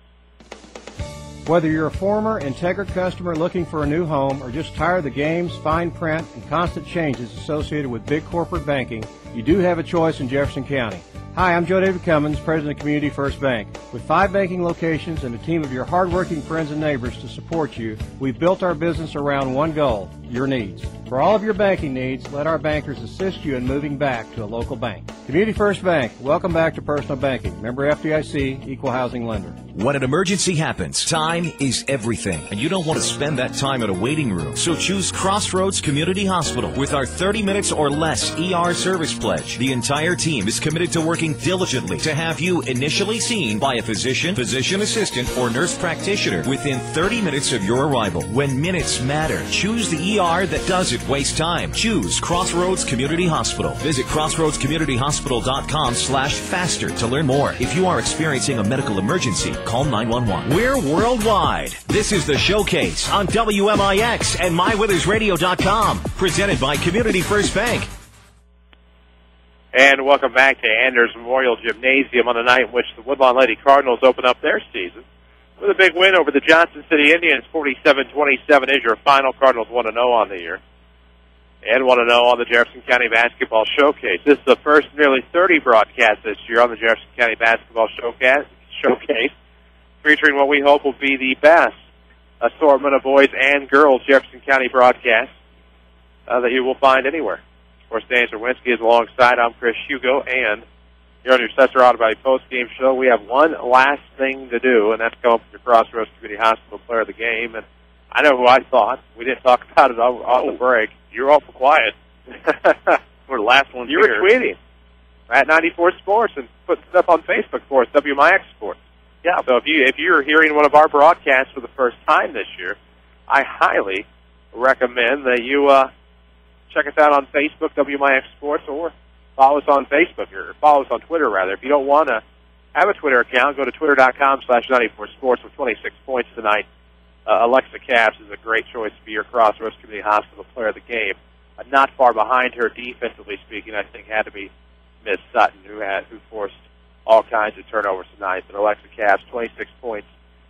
Whether you're a former Integra customer looking for a new home or just tired of the games, fine print, and constant changes associated with big corporate banking, you do have a choice in Jefferson County. Hi, I'm Joe David Cummins, President of Community First Bank. With 5 banking locations and a team of your hardworking friends and neighbors to support you, we've built our business around one goal, your needs. For all of your banking needs, let our bankers assist you in moving back to a local bank. Community First Bank, welcome back to personal banking. Member FDIC, Equal Housing Lender. When an emergency happens, time is everything, and you don't want to spend that time in a waiting room. So choose Crossroads Community Hospital with our 30 minutes or less ER service pledge. The entire team is committed to working diligently to have you initially seen by a physician, physician assistant, or nurse practitioner within 30 minutes of your arrival. When minutes matter, choose the ER that doesn't waste time. Choose Crossroads Community Hospital. Visit crossroadscommunityhospital.com/faster to learn more. If you are experiencing a medical emergency, call 911. We're worldwide. This is the Showcase on WMIX and mywithersradio.com. Presented by Community First Bank. And welcome back to Anders Memorial Gymnasium on the night in which the Woodlawn Lady Cardinals open up their season with a big win over the Johnston City Indians. 47-27 is your final. Cardinals 1-0 on the year. And 1-0 on the Jefferson County Basketball Showcase. This is the first of nearly 30 broadcasts this year on the Jefferson County Basketball Showcase, featuring what we hope will be the best assortment of boys and girls Jefferson County broadcasts that you will find anywhere. Of course, Dan Czerwinski is alongside. I'm Chris Hugo, and here on your Cesar Auto Body post-game show, we have one last thing to do, and that's come up with your Crossroads Community Hospital player of the game. And I know who I thought. We didn't talk about it on the break. You're awful quiet. We're the last ones you here. Were tweeting. at 94 Sports and put stuff on Facebook for us, WMIX Sports. Yeah, so if you're hearing one of our broadcasts for the first time this year, I highly recommend that you check us out on Facebook, WMIX Sports, or follow us on Facebook, or follow us on Twitter, rather. If you don't want to have a Twitter account, go to twitter.com/94sports with 26 points tonight. Alexa Capps is a great choice to be your Crossroads Community Hospital player of the game. Not far behind her, defensively speaking, I think had to be Miss Sutton, who forced all kinds of turnovers tonight. But Alexa Capps, 26 points,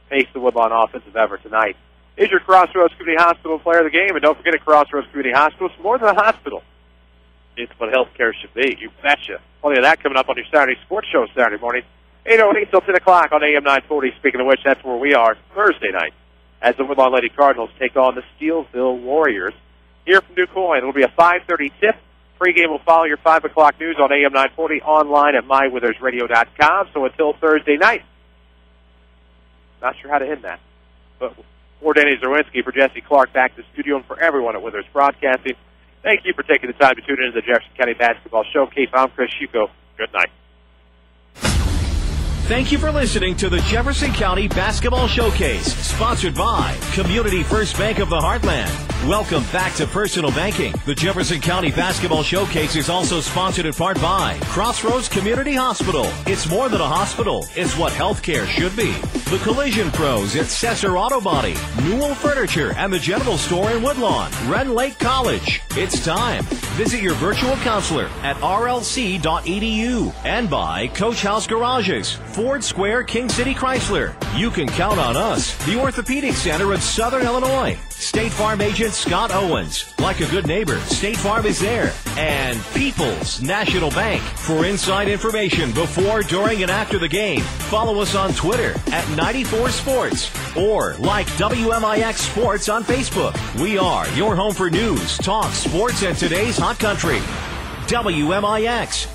paced the Woodlawn offensive effort tonight. Is your Crossroads Community Hospital player of the game, and don't forget, at Crossroads Community Hospital, it's more than a hospital. It's what healthcare should be. You betcha. Plenty of that coming up on your Saturday sports show Saturday morning, 8:08 till 10 o'clock on AM 940. Speaking of which, that's where we are Thursday night, as the Woodlawn Lady Cardinals take on the Steelville Warriors here from Du Quoin. It'll be a 5:30 tip. Pre-game will follow your 5 o'clock news on AM 940, online at mywithersradio.com. So until Thursday night, not sure how to end that. But for Danny Czerwinski, for Jesse Clark, back to the studio, and for everyone at Withers Broadcasting, thank you for taking the time to tune into the Jefferson County Basketball Showcase. I'm Chris Hugo. Good night. Thank you for listening to the Jefferson County Basketball Showcase, sponsored by Community First Bank of the Heartland. Welcome back to Personal Banking. The Jefferson County Basketball Showcase is also sponsored in part by Crossroads Community Hospital. It's more than a hospital. It's what healthcare should be. The Collision Pros at Cesar Auto Body, Newell Furniture, and the General Store in Woodlawn, Ren Lake College. It's time. Visit your virtual counselor at rlc.edu. And by Coach House Garages, Ford Square, King City Chrysler. You can count on us, the Orthopedic Center of Southern Illinois. State Farm agent Scott Owens. Like a good neighbor, State Farm is there. And People's National Bank. For inside information before, during, and after the game, follow us on Twitter at 94 Sports or like WMIX Sports on Facebook. We are your home for news, talk, sports, and today's hot country. WMIX.